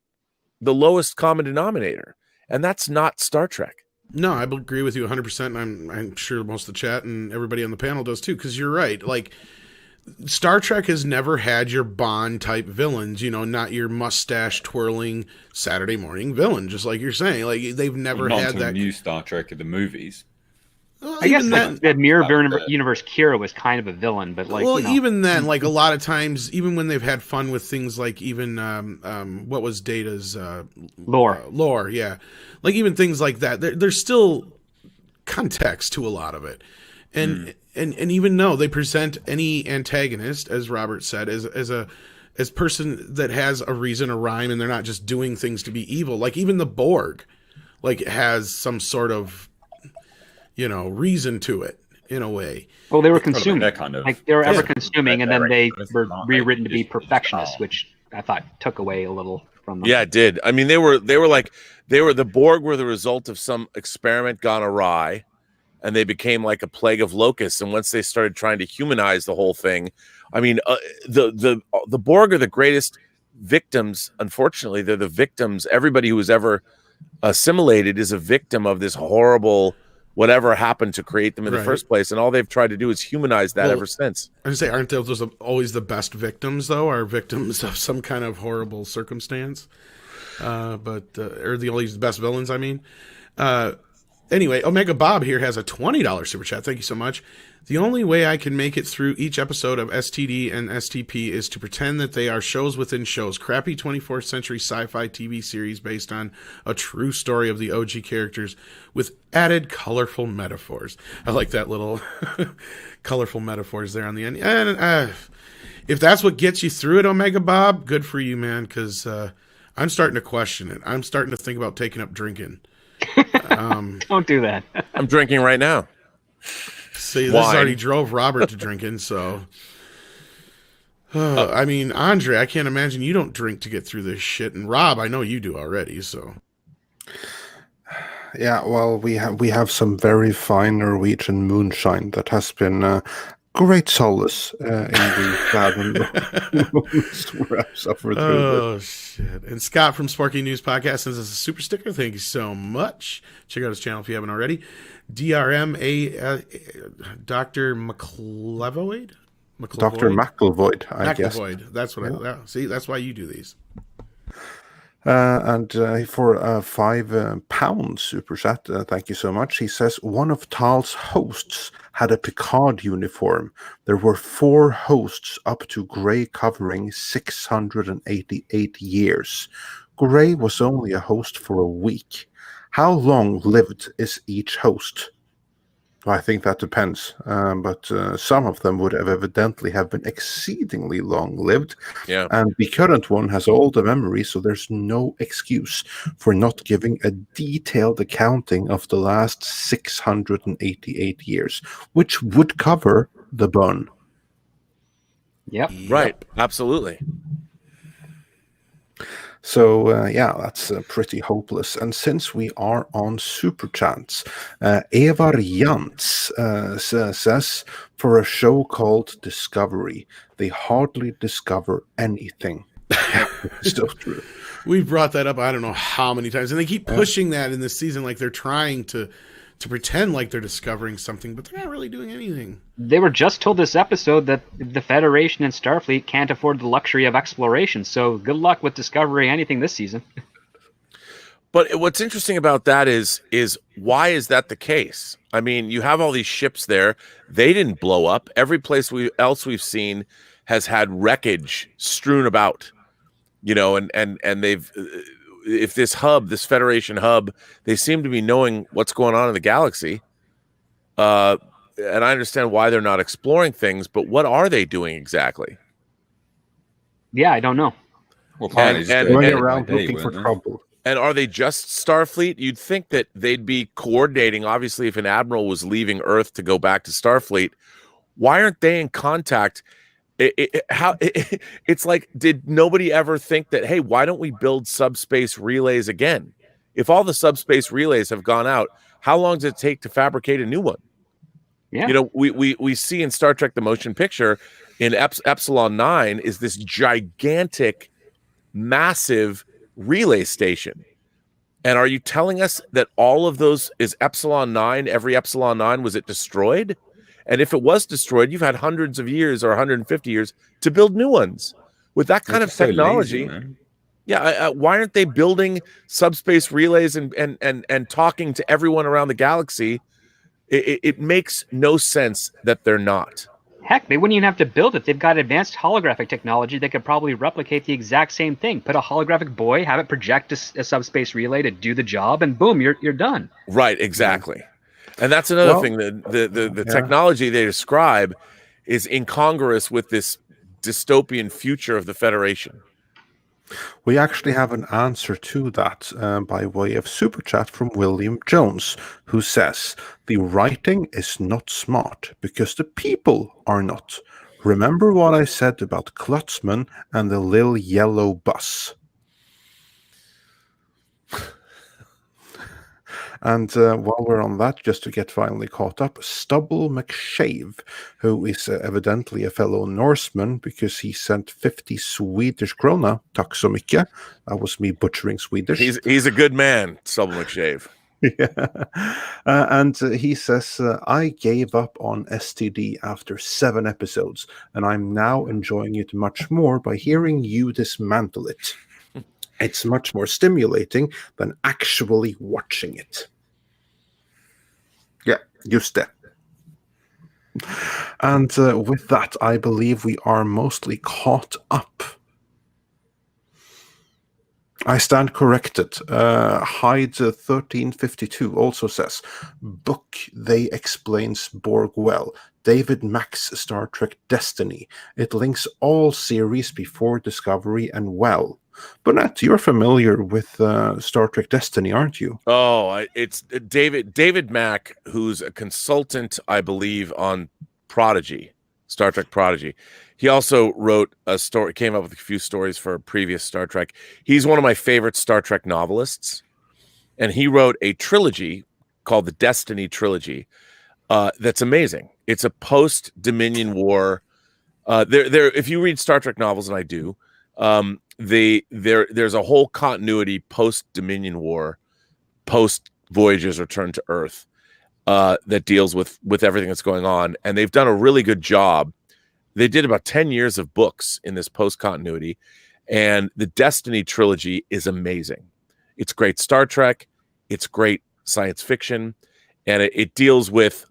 the lowest common denominator. And that's not Star Trek. No, I agree with you 100%. And I'm sure most of the chat and everybody on the panel does too, because you're right. Like, Star Trek has never had your Bond type villains, not your mustache twirling Saturday morning villain, just like you're saying. Like, they've never had that. New Star Trek in the movies. Well, I guess even the Mirror Universe Kira was kind of a villain, but even then, like a lot of times, even when they've had fun with things like even what was Data's lore, yeah, like even things like that, there's still context to a lot of it, and even though they present any antagonist, as Robert said, as person that has a reason, a rhyme, and they're not just doing things to be evil. Like even the Borg, like has some sort of reason to it in a way. Well, they were consuming. They were ever Yeah. consuming, and then they were rewritten to be perfectionists, which I thought took away a little from them. Yeah, it did. I mean, the Borg were the result of some experiment gone awry, and they became like a plague of locusts. And once they started trying to humanize the whole thing, I mean, the Borg are the greatest victims. Unfortunately, they're the victims. Everybody who was ever assimilated is a victim of this horrible whatever happened to create them in the Right. first place, and all they've tried to do is humanize that Well, ever since. I say, aren't those always the best victims, though? Are victims of some kind of horrible circumstance? Or the best villains, I mean. Anyway, Omega Bob here has a $20 super chat. Thank you so much. The only way I can make it through each episode of STD and STP is to pretend that they are shows within shows. Crappy 24th century sci-fi TV series based on a true story of the OG characters with added colorful metaphors. I like that little colorful metaphors there on the end. And if that's what gets you through it, Omega Bob, good for you, man, because I'm starting to question it. I'm starting to think about taking up drinking. Don't do that. I'm drinking right now. See, this Wine. already drove Robert to drinking, so. I mean, Andre, I can't imagine you don't drink to get through this shit. And Rob, I know you do already, so. Yeah, well, we have some very fine Norwegian moonshine that has been great solace in the bad moments where I've suffered through this. Oh, shit. And Scott from Sparky News Podcast sends us a super sticker. Thank you so much. Check out his channel if you haven't already. DRM, Dr. McLevoid? Dr. McElvoyd, I guess. McElvoyd. That's what see, that's why you do these. And for a £5 super chat, thank you so much. He says one of Tal's hosts had a Picard uniform. There were 4 hosts up to Grey covering 688 years. Grey was only a host for a week. How long lived is each host? I think that depends, but some of them would have evidently have been exceedingly long-lived, Yeah. and the current one has all the memories, so there's no excuse for not giving a detailed accounting of the last 688 years, which would cover the bun. Yep. Right. Absolutely. So, yeah, that's pretty hopeless. And since we are on Super Chats, Eva Jantz says, for a show called Discovery, they hardly discover anything. So true. We've brought that up I don't know how many times. And they keep pushing that in this season like they're trying to pretend like they're discovering something, but they're not really doing anything. They were just told this episode that the Federation and Starfleet can't afford the luxury of exploration, so good luck with discovering anything this season. But what's interesting about that is why is that the case? I mean, you have all these ships there. They didn't blow up. Every place else we've seen has had wreckage strewn about, you know, and they've if this hub, this Federation hub, they seem to be knowing what's going on in the galaxy. And I understand why they're not exploring things, but what are they doing exactly? Yeah, I don't know. Well, probably just go Running day by around day, looking for weren't they? trouble. And are they just Starfleet? You'd think that they'd be coordinating. Obviously, if an admiral was leaving Earth to go back to Starfleet, why aren't they in contact? It's like, did nobody ever think that, hey, why don't we build subspace relays again? If all the subspace relays have gone out, how long does it take to fabricate a new one? Yeah. You know, we see in Star Trek the Motion Picture in Epsilon 9 is this gigantic, massive relay station. And are you telling us that all of those is Epsilon 9? Every Epsilon 9, was it destroyed? And if it was destroyed, you've had hundreds of years or 150 years to build new ones. With that kind of technology, why aren't they building subspace relays and talking to everyone around the galaxy? It makes no sense that they're not. Heck, they wouldn't even have to build it. They've got advanced holographic technology that could probably replicate the exact same thing. Put a holographic buoy, have it project a subspace relay to do the job, and boom, you're done. Right, exactly. And that's another thing. The technology they describe is incongruous with this dystopian future of the Federation. We actually have an answer to that by way of super chat from William Jones, who says, the writing is not smart because the people are not. Remember what I said about Klutzman and the little yellow bus. And while we're on that, just to get finally caught up, Stubble McShave, who is evidently a fellow Norseman because he sent 50 Swedish krona. Tack så mycket. That was me butchering Swedish. He's a good man, Stubble McShave. Yeah. And he says, I gave up on STD after 7 episodes, and I'm now enjoying it much more by hearing you dismantle it. It's much more stimulating than actually watching it. Yeah, just that. And with that, I believe we are mostly caught up. I stand corrected. Hyde 1352 also says, book they explains Borg well. David Mack's Star Trek Destiny. It links all series before Discovery and well. Burnett, you're familiar with Star Trek Destiny, aren't you? Oh, it's David Mack, who's a consultant, I believe, on Prodigy, Star Trek Prodigy. He also wrote a story, came up with a few stories for previous Star Trek. He's one of my favorite Star Trek novelists, and he wrote a trilogy called the Destiny Trilogy. That's amazing. It's a post-Dominion War. If you read Star Trek novels, and I do, there's a whole continuity post-Dominion War, post-Voyager's return to Earth, that deals with everything that's going on, and they've done a really good job. They did about 10 years of books in this post-continuity, and the Destiny Trilogy is amazing. It's great Star Trek, it's great science fiction, and it deals with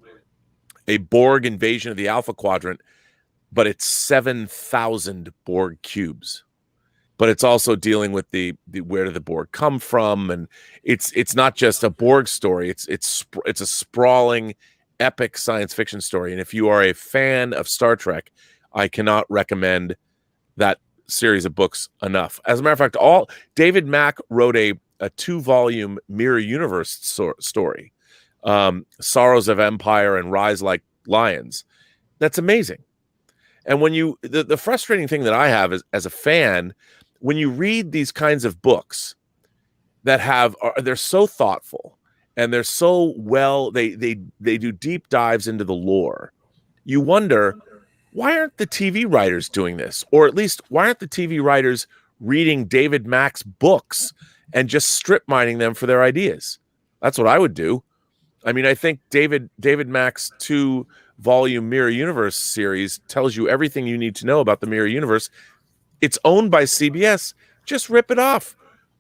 a Borg invasion of the Alpha Quadrant, but it's 7,000 Borg cubes. But it's also dealing with the where did the Borg come from, and it's not just a Borg story. It's a sprawling, epic science fiction story. And if you are a fan of Star Trek, I cannot recommend that series of books enough. As a matter of fact, David Mack wrote a 2-volume Mirror Universe story, Sorrows of Empire and Rise Like Lions. That's amazing. And when the frustrating thing that I have is, as a fan, when you read these kinds of books that they're so thoughtful and they're so well, they do deep dives into the lore, you wonder, why aren't the TV writers doing this? Or at least, why aren't the TV writers reading David Mack's books and just strip mining them for their ideas? That's what I would do. I mean, I think David Mack's 2-volume Mirror Universe series tells you everything you need to know about the Mirror Universe. It's owned by CBS. Just rip it off.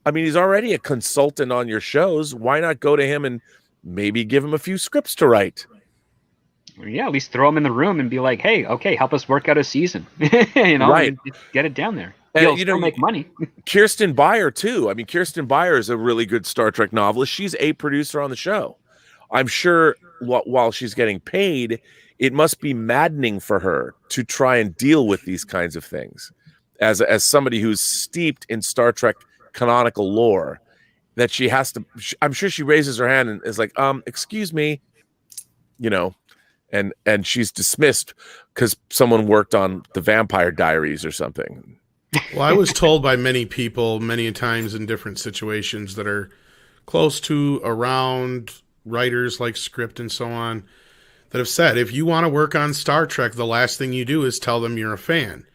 I mean, he's already a consultant on your shows. Why not go to him and maybe give him a few scripts to write? Yeah, at least throw him in the room and be like, "Hey, okay, help us work out a season." Right. And get it down there. You'll still make money. Kirsten Beyer too. I mean, Kirsten Beyer is a really good Star Trek novelist. She's a producer on the show. I'm sure while she's getting paid, it must be maddening for her to try and deal with these kinds of things. As somebody who's steeped in Star Trek canonical lore, that she has to. I'm sure she raises her hand and is like, "Excuse me," and she's dismissed because someone worked on the Vampire Diaries or something. Well, I was told by many people many times in different situations that are close to around writers like Script and so on that have said, if you want to work on Star Trek, the last thing you do is tell them you're a fan,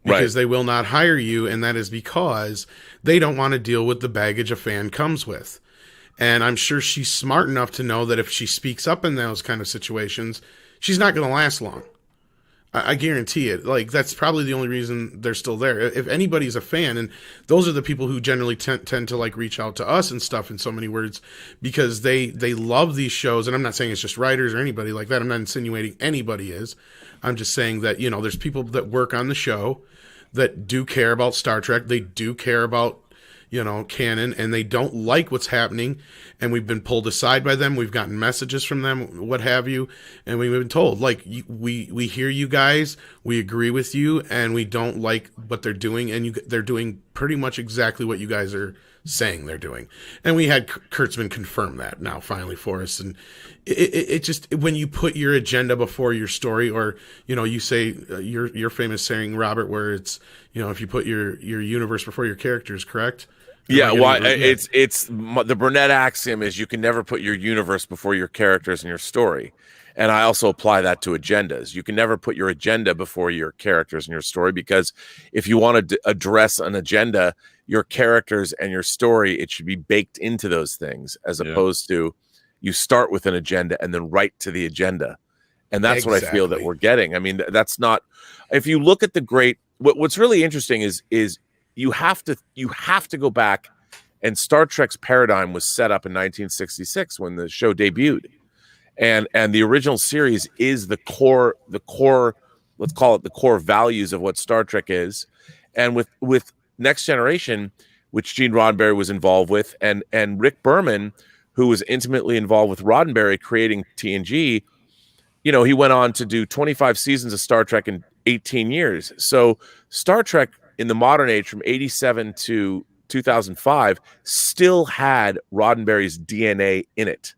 because they will not hire you. And that is because they don't want to deal with the baggage a fan comes with. And I'm sure she's smart enough to know that if she speaks up in those kind of situations, she's not going to last long. I guarantee it. Like, that's probably the only reason they're still there. If anybody's a fan, and those are the people who generally tend to like reach out to us and stuff in so many words, because they love these shows. And I'm not saying it's just writers or anybody like that. I'm not insinuating anybody is. I'm just saying that, there's people that work on the show that do care about Star Trek. They do care about, canon, and they don't like what's happening. And we've been pulled aside by them. We've gotten messages from them, what have you. And we've been told, like, we hear you guys, we agree with you, and we don't like what they're doing. And they're doing pretty much exactly what you guys are saying they're doing. And we had Kurtzman confirm that now finally for us. And it just, when you put your agenda before your story, or, you say your famous saying, Robert, where it's, if you put your universe before your characters, correct? Yeah, well, it's the Burnett axiom is you can never put your universe before your characters and your story. And I also apply that to agendas. You can never put your agenda before your characters and your story, because if you want to address an agenda, your characters and your story, it should be baked into those things, as opposed to You start with an agenda and then right to the agenda. And that's what I feel that we're getting. I mean, that's not, if you look at the great, what's really interesting is you have to go back, and Star Trek's paradigm was set up in 1966 when the show debuted. And the original series is the core, let's call it the core values of what Star Trek is. And with Next Generation, which Gene Roddenberry was involved with, and Rick Berman, who was intimately involved with Roddenberry creating TNG, he went on to do 25 seasons of Star Trek in 18 years. So Star Trek in the modern age from 87 to 2005 still had Roddenberry's DNA in it.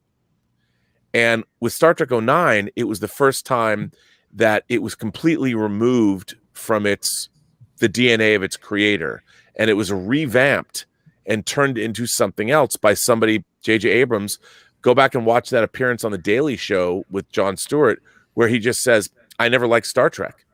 And with Star Trek 09, it was the first time that it was completely removed from the DNA of its creator. And it was revamped and turned into something else by somebody, J.J. Abrams. Go back and watch that appearance on The Daily Show with Jon Stewart, where he just says, I never liked Star Trek.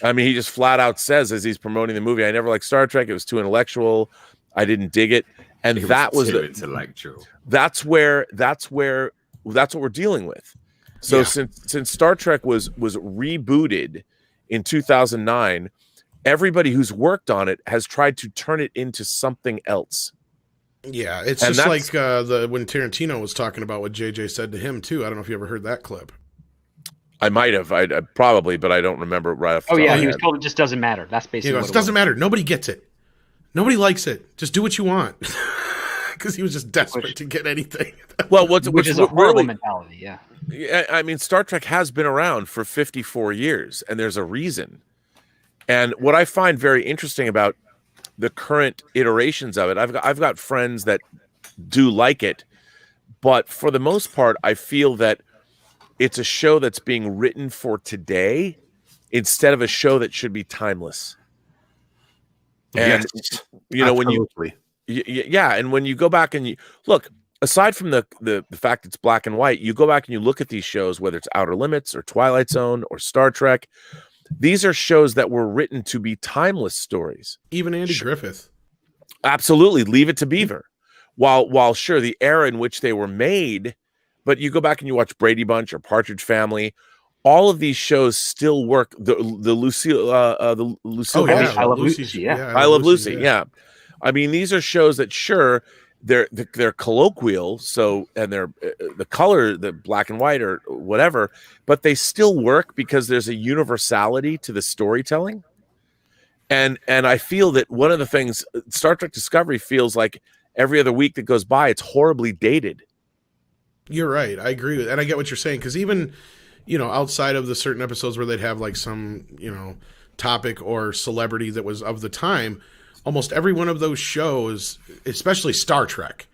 I mean, he just flat out says as he's promoting the movie, I never liked Star Trek. It was too intellectual. I didn't dig it. And that was too intellectual. That's what we're dealing with. So since Star Trek was rebooted in 2009, everybody who's worked on it has tried to turn it into something else. Yeah, it's and just like when Tarantino was talking about what JJ said to him too. I don't know if you ever heard that clip. I might have, I probably, but I don't remember it right off the top of my head. He was told it just doesn't matter. That's basically what it doesn't matter. Nobody gets it. Nobody likes it. Just do what you want. Because he was just desperate to get anything. Well, which is a horrible mentality, yeah. I mean, Star Trek has been around for 54 years, and there's a reason. And what I find very interesting about the current iterations of it, I've got friends that do like it, but for the most part, I feel that it's a show that's being written for today instead of a show that should be timeless. And when you go back and you look, aside from the fact it's black and white, you go back and you look at these shows, whether it's Outer Limits or Twilight Zone or Star Trek, these are shows that were written to be timeless stories. Even Andy Griffith. Absolutely. Leave It to Beaver. While sure, the era in which they were made, but you go back and you watch Brady Bunch or Partridge Family, all of these shows still work. The Lucille, I Love Lucy. Yeah. I Love Lucy. Yeah. I mean, these are shows that sure they're colloquial, so and they're the color, the black and white or whatever, but they still work because there's a universality to the storytelling. And I feel that one of the things Star Trek Discovery feels like every other week that goes by, it's horribly dated. You're right. I agree with, and I get what you're saying, because even, outside of the certain episodes where they'd have like some, topic or celebrity that was of the time, almost every one of those shows, especially Star Trek,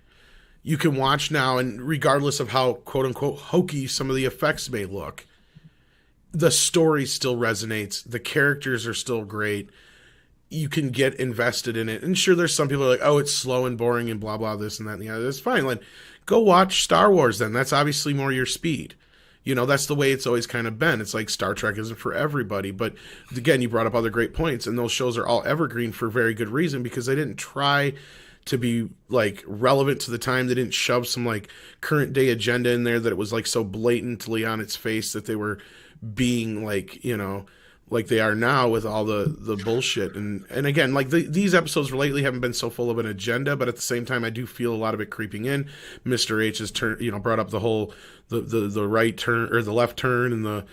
you can watch now, and regardless of how quote unquote hokey some of the effects may look, the story still resonates. The characters are still great. You can get invested in it. And sure, there's some people who are like, oh, it's slow and boring and blah, blah, this and that and the other. That's fine. Like, go watch Star Wars then. That's obviously more your speed. That's the way it's always kind of been. It's like Star Trek isn't for everybody. But again, you brought up other great points, and those shows are all evergreen for very good reason, because they didn't try to be like relevant to the time. They didn't shove some like current day agenda in there that it was like so blatantly on its face that they were being like, like they are now with all the bullshit. And again, like these episodes lately haven't been so full of an agenda, but at the same time, I do feel a lot of it creeping in. Mr. H has brought up the whole, the right turn or the left turn and the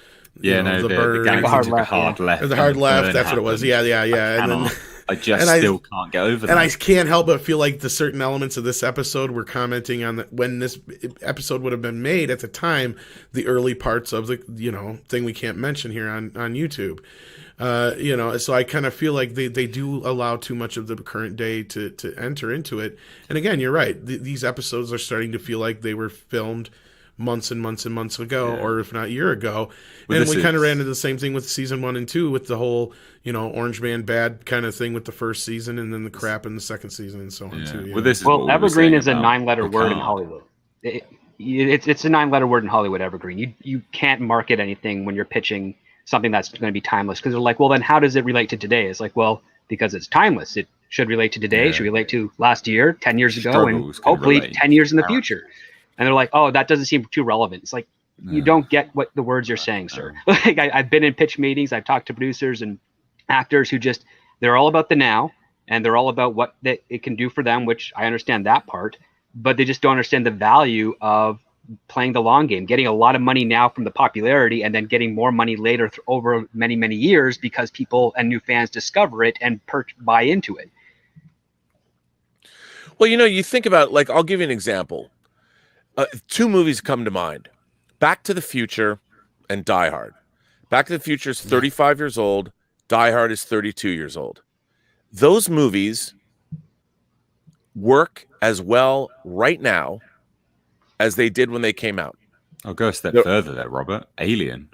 hard left. The hard left. That's what it was. Yeah. And then I still can't get over that. And I can't help but feel like the certain elements of this episode were commenting on when this episode would have been made at the time, the early parts of the, thing we can't mention here on YouTube. So I kind of feel like they do allow too much of the current day to enter into it. And again, you're right. These episodes are starting to feel like they were filmed months and months and months ago, or if not a year ago. Well, and we kind of ran into the same thing with season 1 and 2 with the whole, Orange Man bad kind of thing with the first season, and then the crap in the second season and so on too. Well, evergreen is a 9-letter word in Hollywood. It's a 9-letter word in Hollywood, evergreen. You can't market anything when you're pitching something that's going to be timeless, because they're like, well, then how does it relate to today? It's like, well, because it's timeless. It should relate to today, should relate to last year, 10 years ago, and hopefully 10 years in the future. and they're like, oh, that doesn't seem too relevant. It's like, you don't get what the words you're saying, sir. Like I've been in pitch meetings, I've talked to producers and actors who just, they're all about the now, and they're all about what it can do for them, which I understand that part, but they just don't understand the value of playing the long game, getting a lot of money now from the popularity, and then getting more money later over many, many years because people and new fans discover it and buy into it. Well, you think about, like, I'll give you an example. 2 movies come to mind: Back to the Future and Die Hard. Back to the Future is 35 years old. Die Hard is 32 years old. Those movies work as well right now as they did when they came out. I'll go a step further there, Robert. Alien.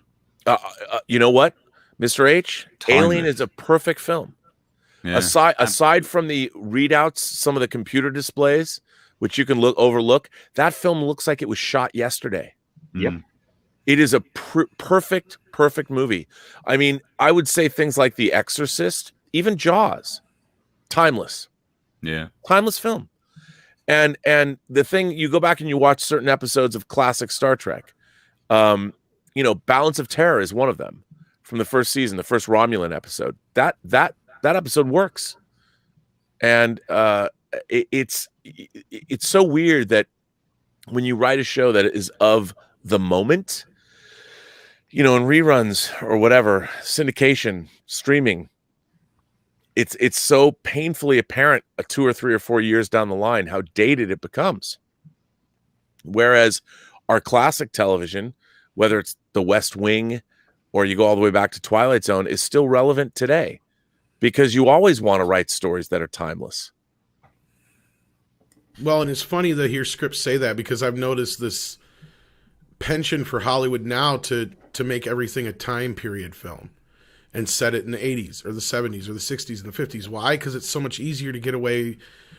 You know what, Mr. H? Timeless. Alien is a perfect film. Yeah. Aside from the readouts, some of the computer displays, which you can overlook, that film looks like it was shot yesterday. Yep. It is a perfect movie. I mean, I would say things like The Exorcist, even Jaws, timeless. Yeah. Timeless film. And the thing, you go back and you watch certain episodes of classic Star Trek. Balance of Terror is one of them from the first season, the first Romulan episode. That episode works. And it's so weird that when you write a show that is of the moment, in reruns or whatever, syndication, streaming, it's so painfully apparent 2 or 3 or 4 years down the line how dated it becomes. Whereas our classic television, whether it's The West Wing or you go all the way back to Twilight Zone, is still relevant today because you always want to write stories that are timeless. Well, and it's funny to hear scripts say that because I've noticed this penchant for Hollywood now to make everything a time period film and set it in the 80s or the 70s or the 60s and the 50s. Why? Because it's so much easier to get away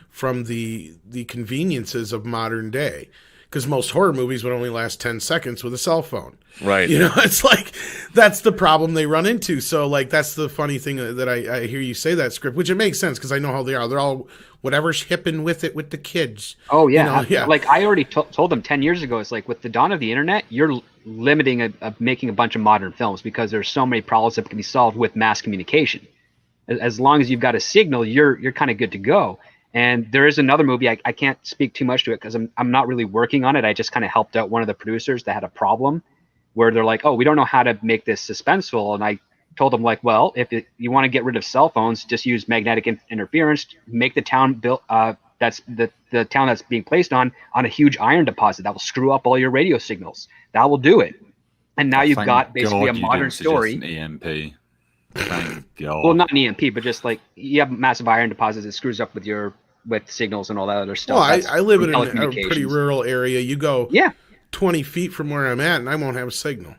from the conveniences of modern day. Because most horror movies would only last 10 seconds with a cell phone. Right. It's like, that's the problem they run into. So, like, that's the funny thing that I hear you say that script, which it makes sense because I know how they are. They're all whatever's hipping with it with the kids. Oh, yeah. Yeah. Like, I already told them 10 years ago, it's like, with the dawn of the internet, you're limiting making a bunch of modern films because there's so many problems that can be solved with mass communication. As long as you've got a signal, you're kind of good to go. And there is another movie, I can't speak too much to it because I'm not really working on it. I just kind of helped out one of the producers that had a problem where they're like, oh, we don't know how to make this suspenseful. And I told them, like, well, if you want to get rid of cell phones, just use magnetic interference, make the town that's the town that's being placed on a huge iron deposit. That will screw up all your radio signals. That will do it. And now you've got basically a modern story. An EMP. Thank God. Well, not an EMP, but just like you have massive iron deposits, it screws up with signals and all that other stuff. Well, I live in a pretty rural area. You go 20 feet from where I'm at, and I won't have a signal.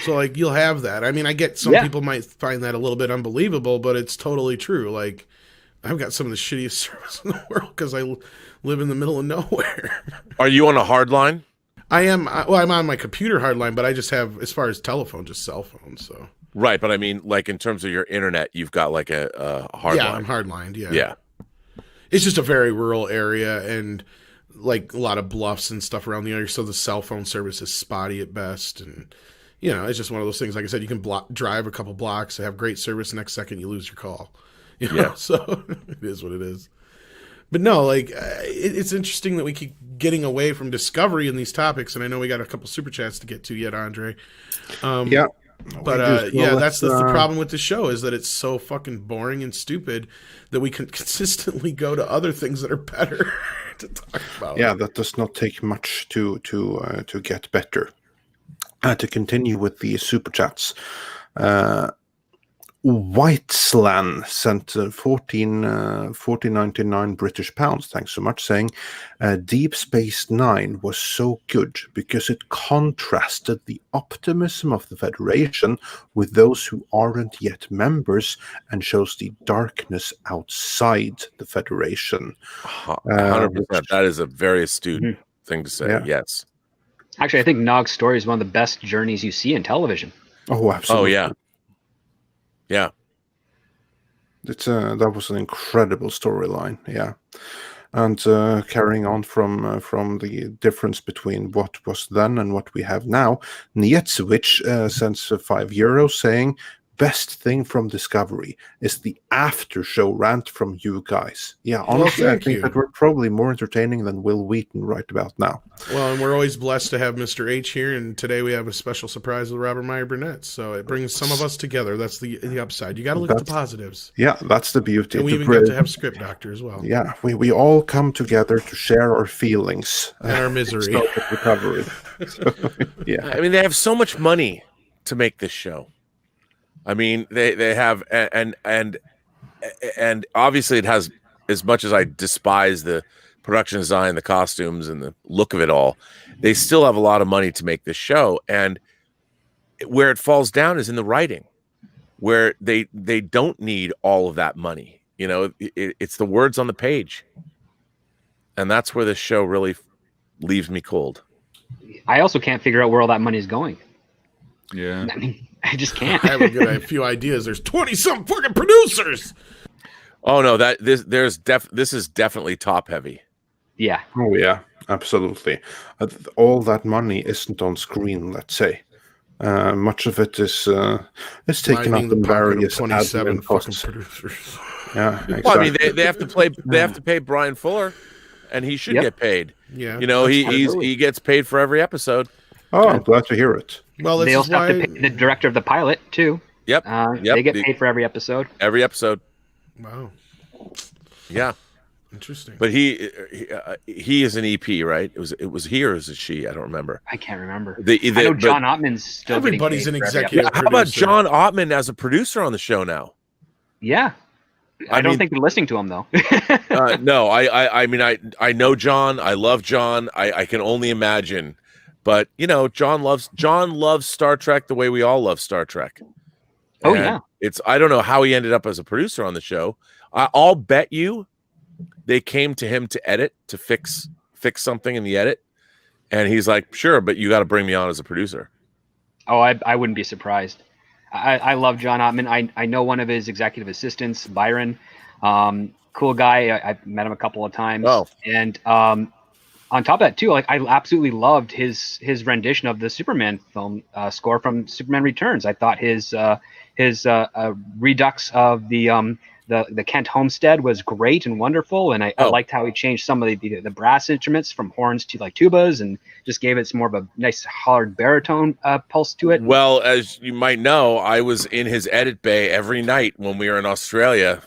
So, like, you'll have that. I mean, I get some people might find that a little bit unbelievable, but it's totally true. Like, I've got some of the shittiest service in the world because I live in the middle of nowhere. Are you on a hard line? I am. Well, I'm on my computer hard line, but I just have, as far as telephone, just cell phones. So. Right, but I mean, like, in terms of your internet, you've got like a hard line. Yeah, I'm hardlined. Yeah. Yeah. It's just a very rural area and like a lot of bluffs and stuff around the area, so the cell phone service is spotty at best. And it's just one of those things. Like I said, you can drive a couple blocks, have great service. Next second, you lose your call. So it is what it is. But no, like it's interesting that we keep getting away from discovery in these topics, and I know we got a couple super chats to get to yet, Andre. But that's the problem with the show is that it's so fucking boring and stupid that we can consistently go to other things that are better to talk about. Yeah, that does not take much to get better. To continue with the super chats, Whiteslan sent 14.99 British pounds. Thanks so much, saying Deep Space Nine was so good because it contrasted the optimism of the Federation with those who aren't yet members and shows the darkness outside the Federation. 100%. That is a very astute thing to say. Yeah. Yes. Actually, I think Nog's story is one of the best journeys you see in television. Oh, absolutely. Oh, yeah. Yeah. That was an incredible storyline. Yeah. and carrying on from the difference between what was then and what we have now. Nietswitch sends €5 saying, best thing from Discovery is the after show rant from you guys. Yeah, honestly, I thank think you. that we're probably more entertaining than Will Wheaton right about now. Well, and we're always blessed to have Mr. H here, and today we have a special surprise with Robert Meyer Burnett. So it brings some of us together. That's the upside. You got to look at the positives. Yeah, that's the beauty. And we even got to have Script Doctor as well. Yeah, we all come together to share our feelings and our misery. Star Trek Recovery. So, yeah, I mean, they have so much money to make this show. I mean, they have, and obviously it has, as much as I despise the production design, the costumes, and the look of it all, they still have a lot of money to make this show. And where it falls down is in the writing, where they don't need all of that money. You know, it's the words on the page. And that's where this show really leaves me cold. I also can't figure out where all that money is going. Yeah. I mean, I just can't. I have a few ideas. There's 20-some fucking producers. Oh no, this is definitely top heavy. Yeah. Oh yeah, absolutely. All that money isn't on screen. Let's say much of it is taken up in various 27 admin fucking costs. producers. Yeah, exactly. Well, I mean, they have to play. They have to pay Brian Fuller, and he should get paid. Yeah, you know, he gets paid for every episode. Oh, I'm glad to hear it. Well, they also have to pay the director of the pilot too. Yep. They get paid for every episode. Every episode. Wow. Yeah. Interesting. But he is an EP, right? It was he or is it she? I don't remember. I can't remember. I know John Ottman's still everybody's getting paid an for every executive. episode. How about John Ottman as a producer on the show now? Yeah. I don't think they're listening to him though. No, I mean I know John. I love John. I can only imagine. But you know, John loves Star Trek the way we all love Star Trek. Oh And yeah. I don't know how he ended up as a producer on the show. I'll bet you they came to him to edit, to fix something in the edit, and he's like, sure, but you got to bring me on as a producer. Oh, I wouldn't be surprised. I love John Ottman. I know one of his executive assistants, Byron. Cool guy. I've met him a couple of times. Oh. And on top of that too, like I absolutely loved his rendition of the Superman film score from Superman Returns. I thought his redux of the Kent Homestead was great and wonderful, and I liked how he changed some of the brass instruments from horns to like tubas, and just gave it more of a nice hard baritone pulse to it. Well, as you might know, I was in his edit bay every night when we were in Australia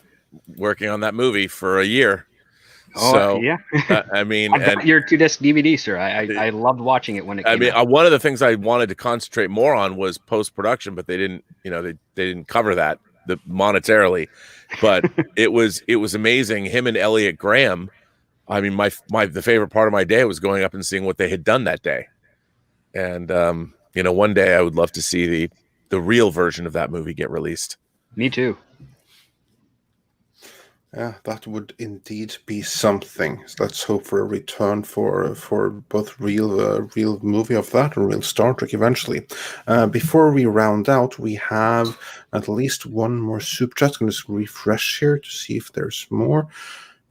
working on that movie for a year. Oh, so, yeah. I mean, I've got your 2-disc DVD, sir. I loved watching it when it came out. One of the things I wanted to concentrate more on was post-production, but they didn't, they didn't cover that monetarily. But it was amazing. Him and Elliot Graham. I mean, the favorite part of my day was going up and seeing what they had done that day. And one day I would love to see the real version of that movie get released. Me too. Yeah, that would indeed be something. So let's hope for a return for both real movie of that and real Star Trek eventually. Before we round out, we have at least one more super chat. I'm going to refresh here to see if there's more.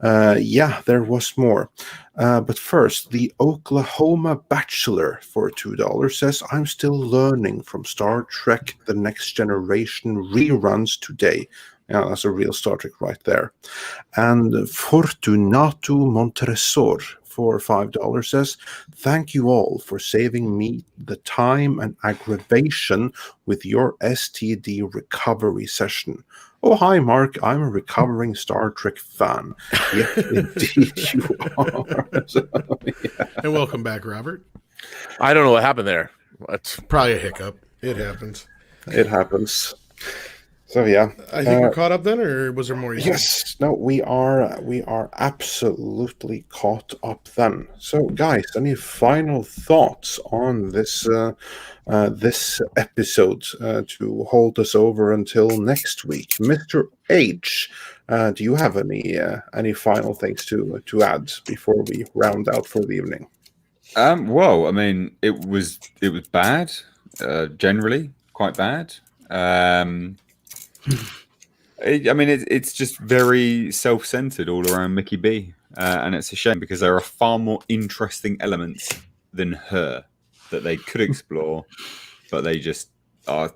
Yeah, there was more. But first, the Oklahoma Bachelor for $2 says, I'm still learning from Star Trek The Next Generation reruns today. Yeah, that's a real Star Trek right there. And Fortunato Montresor for $5 says, thank you all for saving me the time and aggravation with your STD recovery session. Oh, hi, Mark. I'm a recovering Star Trek fan. Yes, indeed you are. So, yeah. And welcome back, Robert. I don't know what happened there. Probably a hiccup. It happens. It happens. So yeah, I think we're caught up then, or was there more? Yes, no, we are absolutely caught up then. So, guys, any final thoughts on this this episode to hold us over until next week, Mr. H? Do you have any final things to add before we round out for the evening? Well, I mean, it was bad, generally quite bad. I mean, it's just very self-centered all around Mickey B. and it's a shame because there are far more interesting elements than her that they could explore, but they just are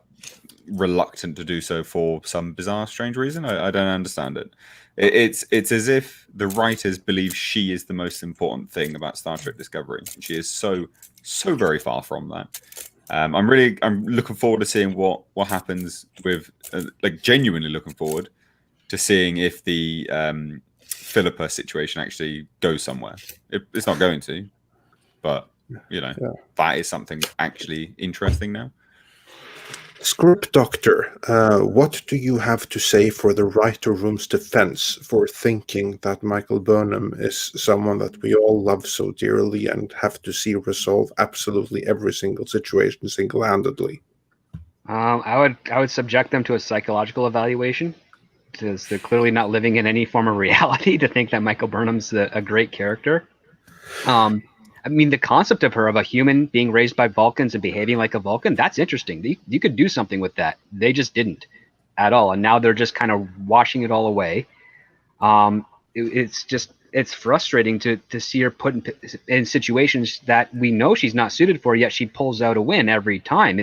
reluctant to do so for some bizarre, strange reason. I don't understand it. It's as if the writers believe she is the most important thing about Star Trek Discovery. She is so very far from that. I'm looking forward to seeing what happens with like genuinely looking forward to seeing if the Philippa situation actually goes somewhere. It's not going to, but that is something actually interesting now. Script Doctor, what do you have to say for the writer room's defense for thinking that Michael Burnham is someone that we all love so dearly and have to see resolve absolutely every single situation single-handedly? I would subject them to a psychological evaluation, because they're clearly not living in any form of reality to think that Michael Burnham's a great character. I mean, the concept of her, of a human being raised by Vulcans and behaving like a Vulcan, that's interesting. You could do something with that. They just didn't at all. And now they're just kind of washing it all away. It's frustrating to see her put in situations that we know she's not suited for, yet she pulls out a win every time.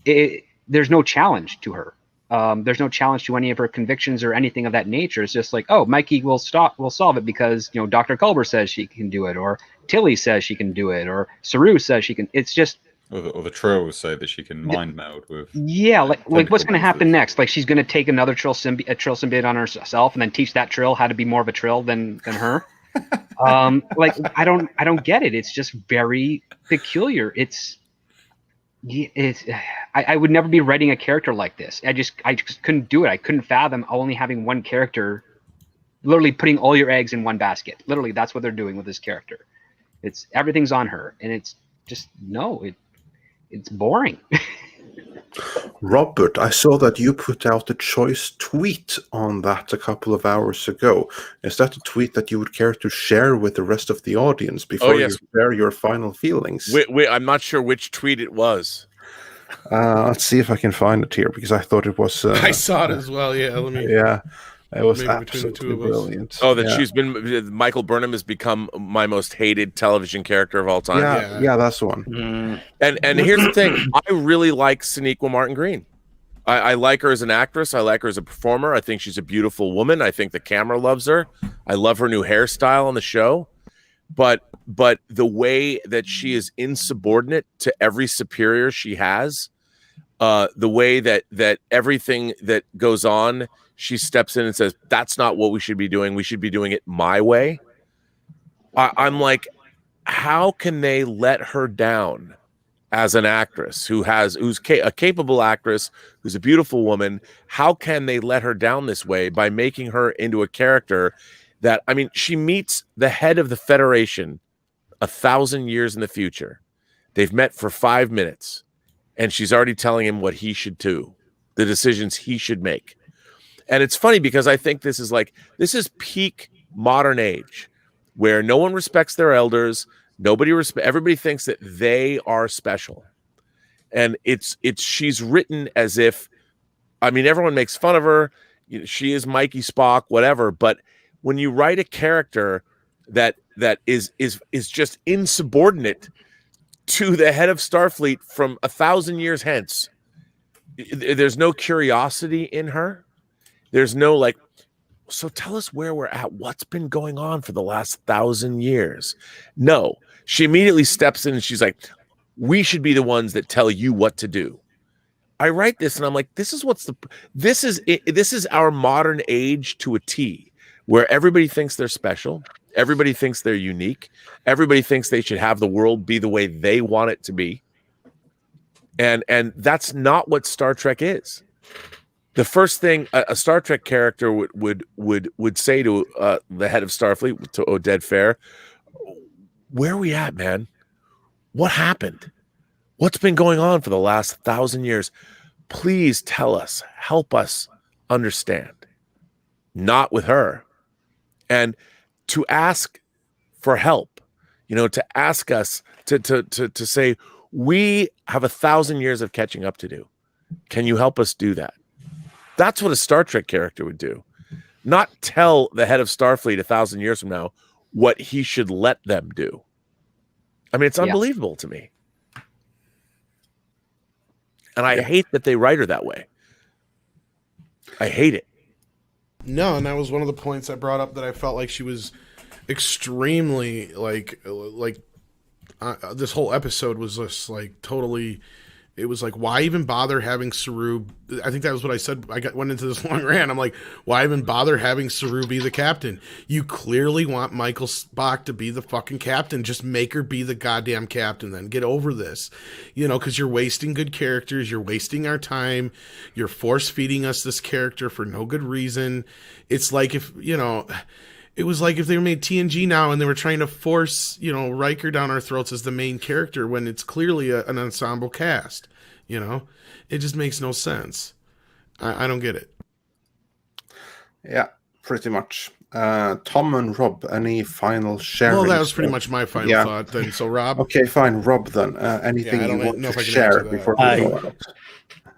There's no challenge to her. There's no challenge to any of her convictions or anything of that nature. It's just like, oh, Mikey will solve it because Dr. Culber says she can do it, or Tilly says she can do it, or Saru says she can. It's just, or the Trills say that she can mind meld with. Yeah, like what's going to happen next? Like she's going to take another Trill symbiote on herself and then teach that Trill how to be more of a Trill than her. Like I don't get it. It's just very peculiar. I would never be writing a character like this. I just couldn't do it. I couldn't fathom only having one character, literally putting all your eggs in one basket. Literally, that's what they're doing with this character. Everything's on her, and it's just it's boring. Robert, I saw that you put out a choice tweet on that a couple of hours ago. Is that a tweet that you would care to share with the rest of the audience before you share your final feelings? I'm not sure which tweet it was. Let's see if I can find it here, because I thought it was... I saw it as well, yeah. It was maybe absolutely between the two of us. brilliant. Oh, that Michael Burnham has become my most hated television character of all time. Yeah, that's the one. And here's the thing. I really like Sonequa Martin Green. I like her as an actress. I like her as a performer. I think she's a beautiful woman. I think the camera loves her. I love her new hairstyle on the show. But the way that she is insubordinate to every superior she has, the way that everything that goes on, she steps in and says, that's not what we should be doing. We should be doing it my way. I'm like, how can they let her down as an actress who's a capable actress, who's a beautiful woman? How can they let her down this way by making her into a character that, I mean, she meets the head of the Federation 1,000 years in the future. They've met for 5 minutes, and she's already telling him what he should do, the decisions he should make. And it's funny because I think this is peak modern age, where no one respects their elders. Everybody thinks that they are special. And she's written as if, I mean, everyone makes fun of her. She is Mikey Spock, whatever. But when you write a character that is just insubordinate to the head of Starfleet from 1,000 years hence, there's no curiosity in her. There's no like, so tell us where we're at. What's been going on for the last 1,000 years? No, she immediately steps in and she's like, we should be the ones that tell you what to do. I write this and I'm like, this is our modern age to a T, where everybody thinks they're special. Everybody thinks they're unique. Everybody thinks they should have the world be the way they want it to be. And that's not what Star Trek is. The first thing a Star Trek character would say to the head of Starfleet, to Oded Fair, where are we at, man? What happened? What's been going on for the last 1,000 years? Please tell us, help us understand. Not with her. And to ask for help, to ask us to say, we have 1,000 years of catching up to do. Can you help us do that? That's what a Star Trek character would do. not tell the head of Starfleet 1,000 years from now what he should let them do. I mean, it's unbelievable to me. And I hate that they write her that way. I hate it. No, and that was one of the points I brought up, that I felt like she was extremely this whole episode was just like totally. It was like, why even bother having Saru? I think that was what I said. Went into this long rant. I'm like, why even bother having Saru be the captain? You clearly want Michael Spock to be the fucking captain. Just make her be the goddamn captain then. Get over this. Because you're wasting good characters. You're wasting our time. You're force-feeding us this character for no good reason. It's like if, it was like if they made TNG now and they were trying to force, Riker down our throats as the main character when it's clearly an ensemble cast. It just makes no sense. I don't get it. Yeah, pretty much. Tom and Rob, any final sharing? Well, that was pretty much my final thought then. So, Rob? Okay, fine. Rob, then. Anything you want to share before we go out?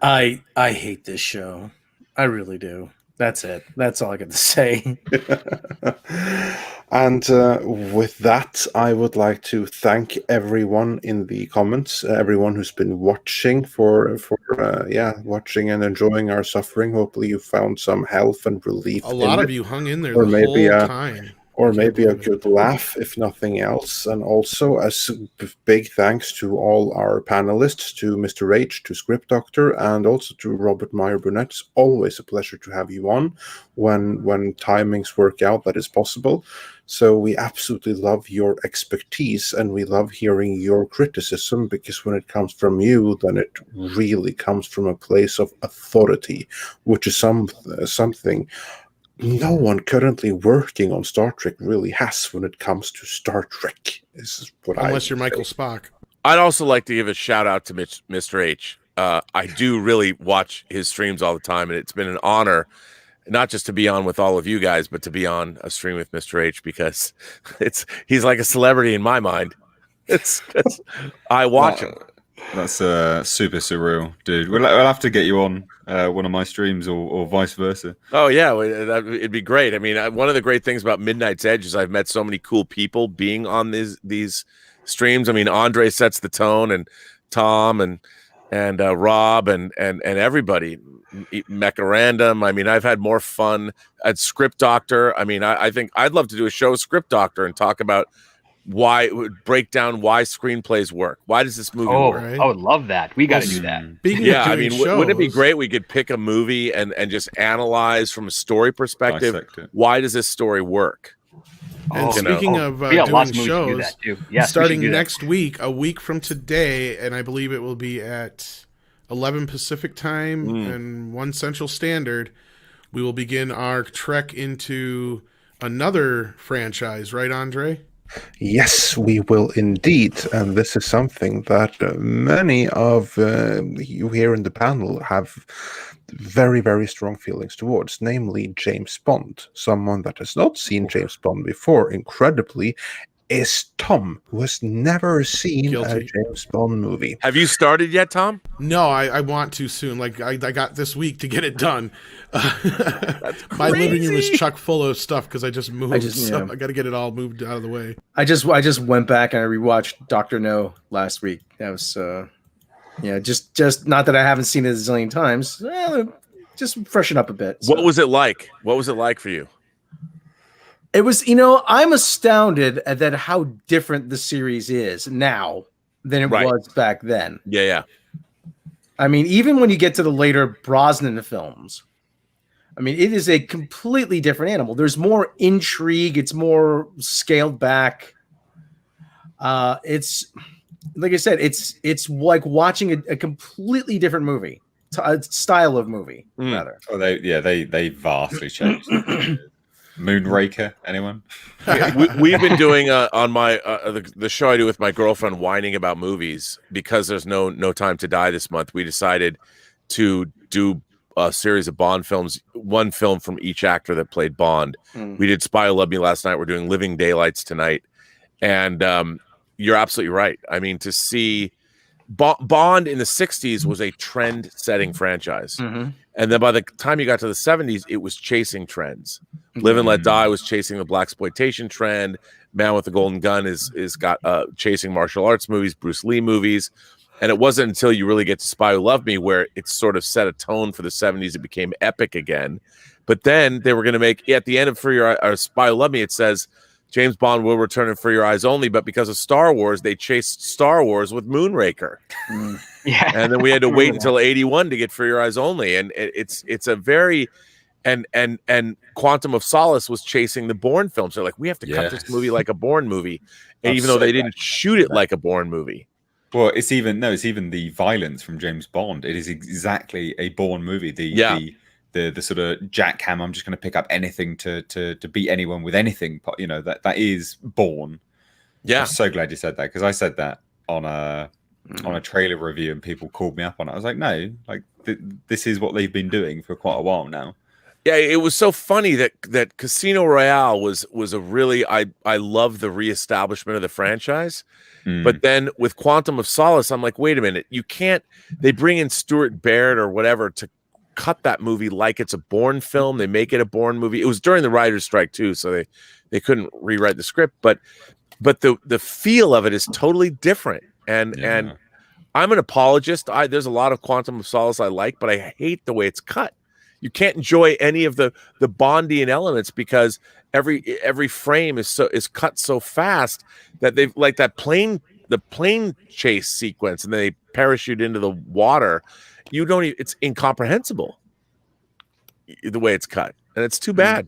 I hate this show. I really do. That's it. That's all I got to say. And with that, I would like to thank everyone in the comments, everyone who's been watching for watching and enjoying our suffering. Hopefully, you found some health and relief. A lot of you hung in there or the maybe whole time. Or maybe a good laugh, if nothing else. And also a big thanks to all our panelists, to Mr. H, to Script Doctor, and also to Robert Meyer Burnett. It's always a pleasure to have you on when timings work out that is possible. So we absolutely love your expertise, and we love hearing your criticism, because when it comes from you, then it really comes from a place of authority, which is something no one currently working on Star Trek really has when it comes to Star Trek. This is what Unless you're Michael Spock. I'd also like to give a shout out to Mr. H. I do really watch his streams all the time, and it's been an honor not just to be on with all of you guys, but to be on a stream with Mr. H, because he's like a celebrity in my mind. I watch him. That's super surreal, dude. We'll have to get you on one of my streams, or vice versa. Oh yeah, it'd be great. I mean, one of the great things about Midnight's Edge is I've met so many cool people being on these streams. I mean, Andre sets the tone, and Tom and Rob and everybody, Mecha Random. I mean, I've had more fun at Script Doctor. I mean, I think I'd love to do a show with Script Doctor and talk about break down why screenplays work. Why does this movie work? Right? I would love that. We got to do that. I mean, wouldn't it be great? We could pick a movie and just analyze from a story perspective. Why does this story work? And speaking of doing shows, starting next week, a week from today, and I believe it will be at 11 Pacific time and 1 Central Standard, we will begin our trek into another franchise, right, Andre? Yes, we will indeed. And this is something that many of you here in the panel have very, very strong feelings towards, namely James Bond. Someone that has not seen James Bond before, incredibly, is Tom, who has never seen a James Bond movie. Have you started yet, Tom? No, I want to soon. Like I got this week to get it done. My living room is chock full of stuff because I just moved. So I got to get it all moved out of the way. I just went back and I rewatched Dr. No last week. That was just not that I haven't seen it a zillion times. Just freshen up a bit. So. What was it like? What was it like for you? It was, I'm astounded at that how different the series is now than it was back then. Yeah. I mean, even when you get to the later Brosnan films, I mean, it is a completely different animal. There's more intrigue. It's more scaled back. It's like I said, it's like watching a completely different movie, style of movie, rather. Oh, they vastly changed. Moonraker, anyone? We've been doing on my the show I do with my girlfriend, whining about movies, because there's no time to die this month. We decided to do a series of Bond films, one film from each actor that played Bond. We did Spy Who Loved Me last night. We're doing Living Daylights tonight, and you're absolutely right. I mean, to see Bond in the 60s was a trend-setting franchise. Mhm. And then by the time you got to the 70s, it was chasing trends. Live and Let Die was chasing the blaxploitation trend. Man with the Golden Gun is got chasing martial arts movies, Bruce Lee movies. And it wasn't until you really get to Spy Who Loved Me where it sort of set a tone for the 70s. It became epic again. But then they were going to make, at the end of For Your Spy Who Loved Me, it says, James Bond will return in For Your Eyes Only, but because of Star Wars, they chased Star Wars with Moonraker. Yeah. And then we had to wait until 81 to get For Your Eyes Only. And it's a very and Quantum of Solace was chasing the Bourne films. They're like, we have to cut this movie like a Bourne movie. And even though they didn't shoot it like a Bourne movie. Well, it's even the violence from James Bond. It is exactly a Bourne movie. The sort of jackhammer, I'm just going to pick up anything to beat anyone with anything. You know, that is Bourne. Yeah. I'm so glad you said that, because I said that on a trailer review and people called me up on it. I was like, no, like this is what they've been doing for quite a while now. Yeah, it was so funny that Casino Royale was a really I love the reestablishment of the franchise. But then with Quantum of Solace, I'm like, wait a minute, you can't. They bring in Stuart Baird or whatever to cut that movie like it's a Bourne film. They make it a Bourne movie. It was during the writer's strike too, so they couldn't rewrite the script. But the feel of it is totally different. And I'm an apologist. There's a lot of Quantum of Solace I like, but I hate the way it's cut. You can't enjoy any of the Bondian elements because every frame is cut so fast that they've like the plane chase sequence, and then they parachute into the water. You don't even, it's incomprehensible the way it's cut, and it's too bad.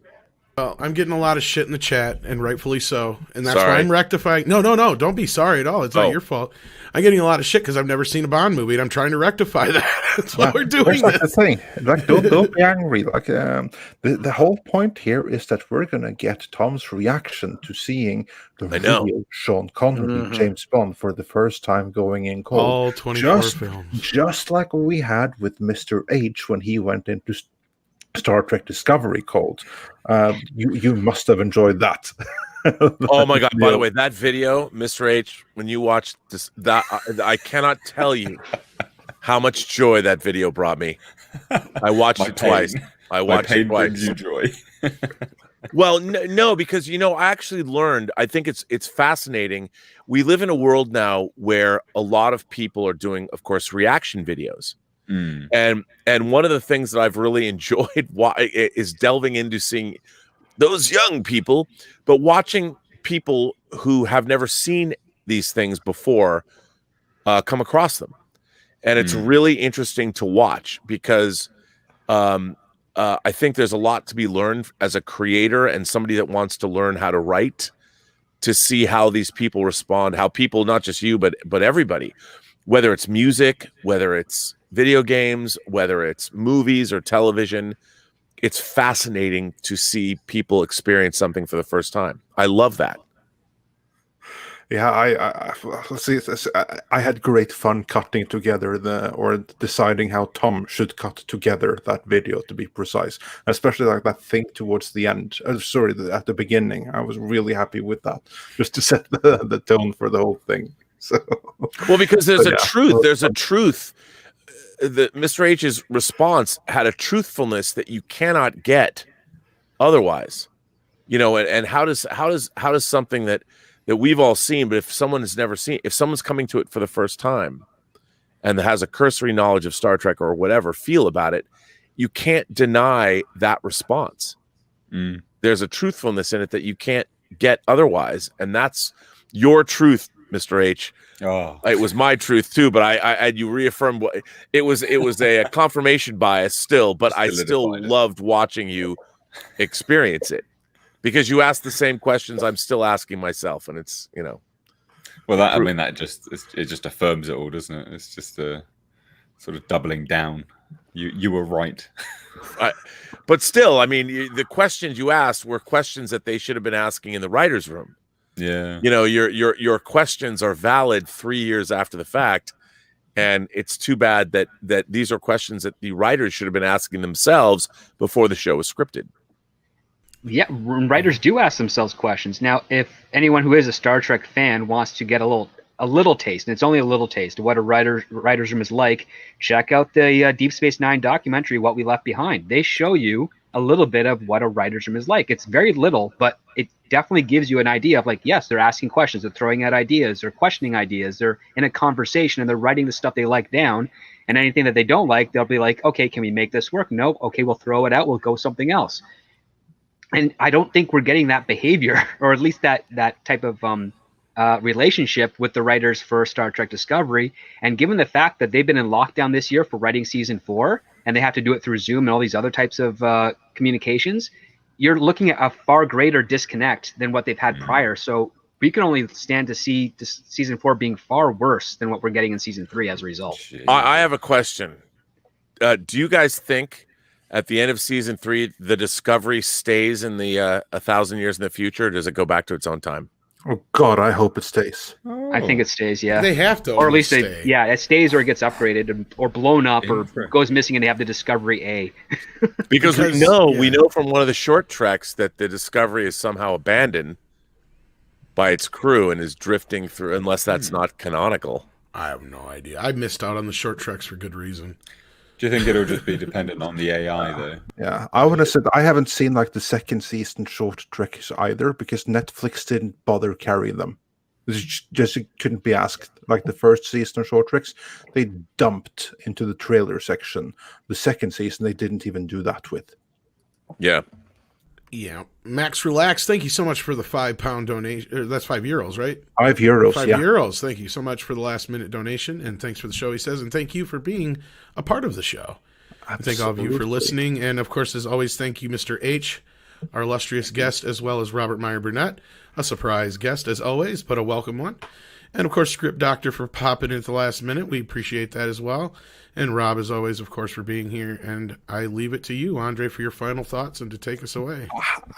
Well, I'm getting a lot of shit in the chat, and rightfully so. And that's Sorry. why I'm rectifying. No, don't be sorry at all. It's not your fault. I'm getting a lot of shit because I've never seen a Bond movie, and I'm trying to rectify that. That's why we're doing That's this. the thing. Like, don't be angry. Like, the whole point here is that we're gonna get Tom's reaction to seeing the real Sean Connery, James Bond, for the first time going in cold. All 24 films. Just like we had with Mr. H when he went into Star Trek Discovery cold. You must have enjoyed that. Oh my God! By the way, that video, Mr. H, when you watched this, that I cannot tell you how much joy that video brought me. I watched it twice. I watched it twice. Brings you joy. Well, no, because I actually learned. I think it's fascinating. We live in a world now where a lot of people are doing, of course, reaction videos. And one of the things that I've really enjoyed is delving into seeing those young people, but watching people who have never seen these things before come across them. And it's really interesting to watch because I think there's a lot to be learned as a creator and somebody that wants to learn how to write, to see how these people respond, how people, not just you, but everybody, whether it's music, whether it's video games, whether it's movies or television, it's fascinating to see people experience something for the first time. I love that. Yeah, I had great fun cutting together or deciding how Tom should cut together that video, to be precise, especially like that thing towards the end. At the beginning, I was really happy with that, just to set the tone for the whole thing. So, well, because there's a truth. There's a truth. Mr. H's response had a truthfulness that you cannot get otherwise. And how does something that we've all seen, but if someone has never seen, if someone's coming to it for the first time and has a cursory knowledge of Star Trek or whatever, feel about it, you can't deny that response. There's a truthfulness in it that you can't get otherwise, and that's your truth, Mr. H. Oh, it was my truth too, but I you reaffirmed what it was. It was a confirmation bias still, but I still loved watching you experience it because you asked the same questions I'm still asking myself, and it's Well, that just affirms it all, doesn't it? It's just a sort of doubling down. You were right. But still, the questions you asked were questions that they should have been asking in the writer's room. Yeah. Your questions are valid 3 years after the fact, and it's too bad that these are questions that the writers should have been asking themselves before the show was scripted. Yeah, writers do ask themselves questions. Now, if anyone who is a Star Trek fan wants to get a little a little taste, and it's only a little taste of what a writer's room is like, check out the Deep Space Nine documentary, What We Left Behind. They show you a little bit of what a writer's room is like. It's very little, but it definitely gives you an idea of like, yes, they're asking questions, they're throwing out ideas, they're questioning ideas, they're in a conversation, and they're writing the stuff they like down. And anything that they don't like, they'll be like, okay, can we make this work? No. Okay, we'll throw it out. We'll go something else. And I don't think we're getting that behavior, or at least that type of relationship with the writers for Star Trek Discovery. And given the fact that they've been in lockdown this year for writing season 4, and they have to do it through Zoom and all these other types of communications, you're looking at a far greater disconnect than what they've had prior. So we can only stand to see season 4 being far worse than what we're getting in season 3 as a result. I have a question. Do you guys think at the end of season 3, the Discovery stays in the 1,000 years in the future, or does it go back to its own time? Oh God, I hope it stays. I think it stays, yeah. They have to, or at least stay. it stays, or it gets upgraded, or blown up, or goes missing, and they have the Discovery A. because we know from one of the short treks that the Discovery is somehow abandoned by its crew and is drifting through, unless that's not canonical. I have no idea. I missed out on the short treks for good reason. Do you think it'll just be dependent on the AI, though? Yeah, I would have said I haven't seen like the second season short treks either because Netflix didn't bother carrying them. It just couldn't be asked. Like the first season of short treks, they dumped into the trailer section. The second season, they didn't even do that with. Yeah. Yeah. Max Relax, thank you so much for the £5 donation. That's €5, right? €5, €5. Thank you so much for the last minute donation, and thanks for the show, he says, and thank you for being a part of the show. Thank all of you for listening, and of course, as always, thank you, Mr. H, our illustrious guest, as well as Robert Meyer Burnett, a surprise guest as always, but a welcome one. And of course, Script Doctor for popping in at the last minute. We appreciate that as well. And Rob, as always, of course, for being here. And I leave it to you, Andre, for your final thoughts and to take us away.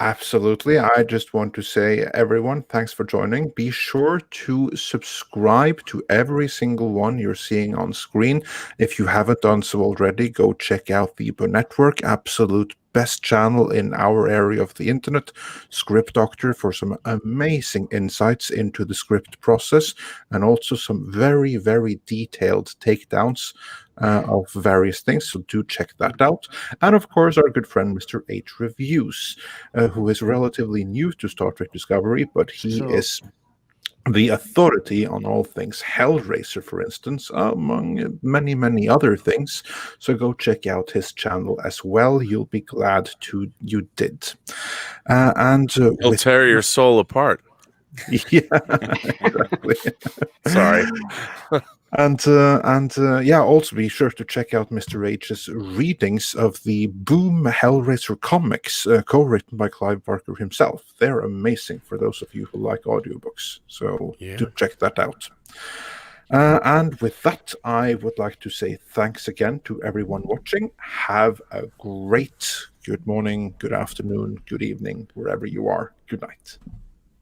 Absolutely. I just want to say, everyone, thanks for joining. Be sure to subscribe to every single one you're seeing on screen. If you haven't done so already, go check out the Network, absolute best channel in our area of the internet, Script Doctor, for some amazing insights into the script process and also some very, very detailed takedowns of various things, so do check that out. And of course, our good friend Mr. H Reviews, who is relatively new to Star Trek Discovery, but he is the authority on all things Hellraiser, for instance, among many, many other things. So go check out his channel as well. You'll be glad you did. He'll tear your soul apart. Yeah, exactly. Sorry. And also be sure to check out Mr. H's readings of the Boom Hellraiser comics, co-written by Clive Barker himself. They're amazing for those of you who like audiobooks, so do check that out. And with that, I would like to say thanks again to everyone watching. Have a great good morning, good afternoon, good evening, wherever you are. Good night.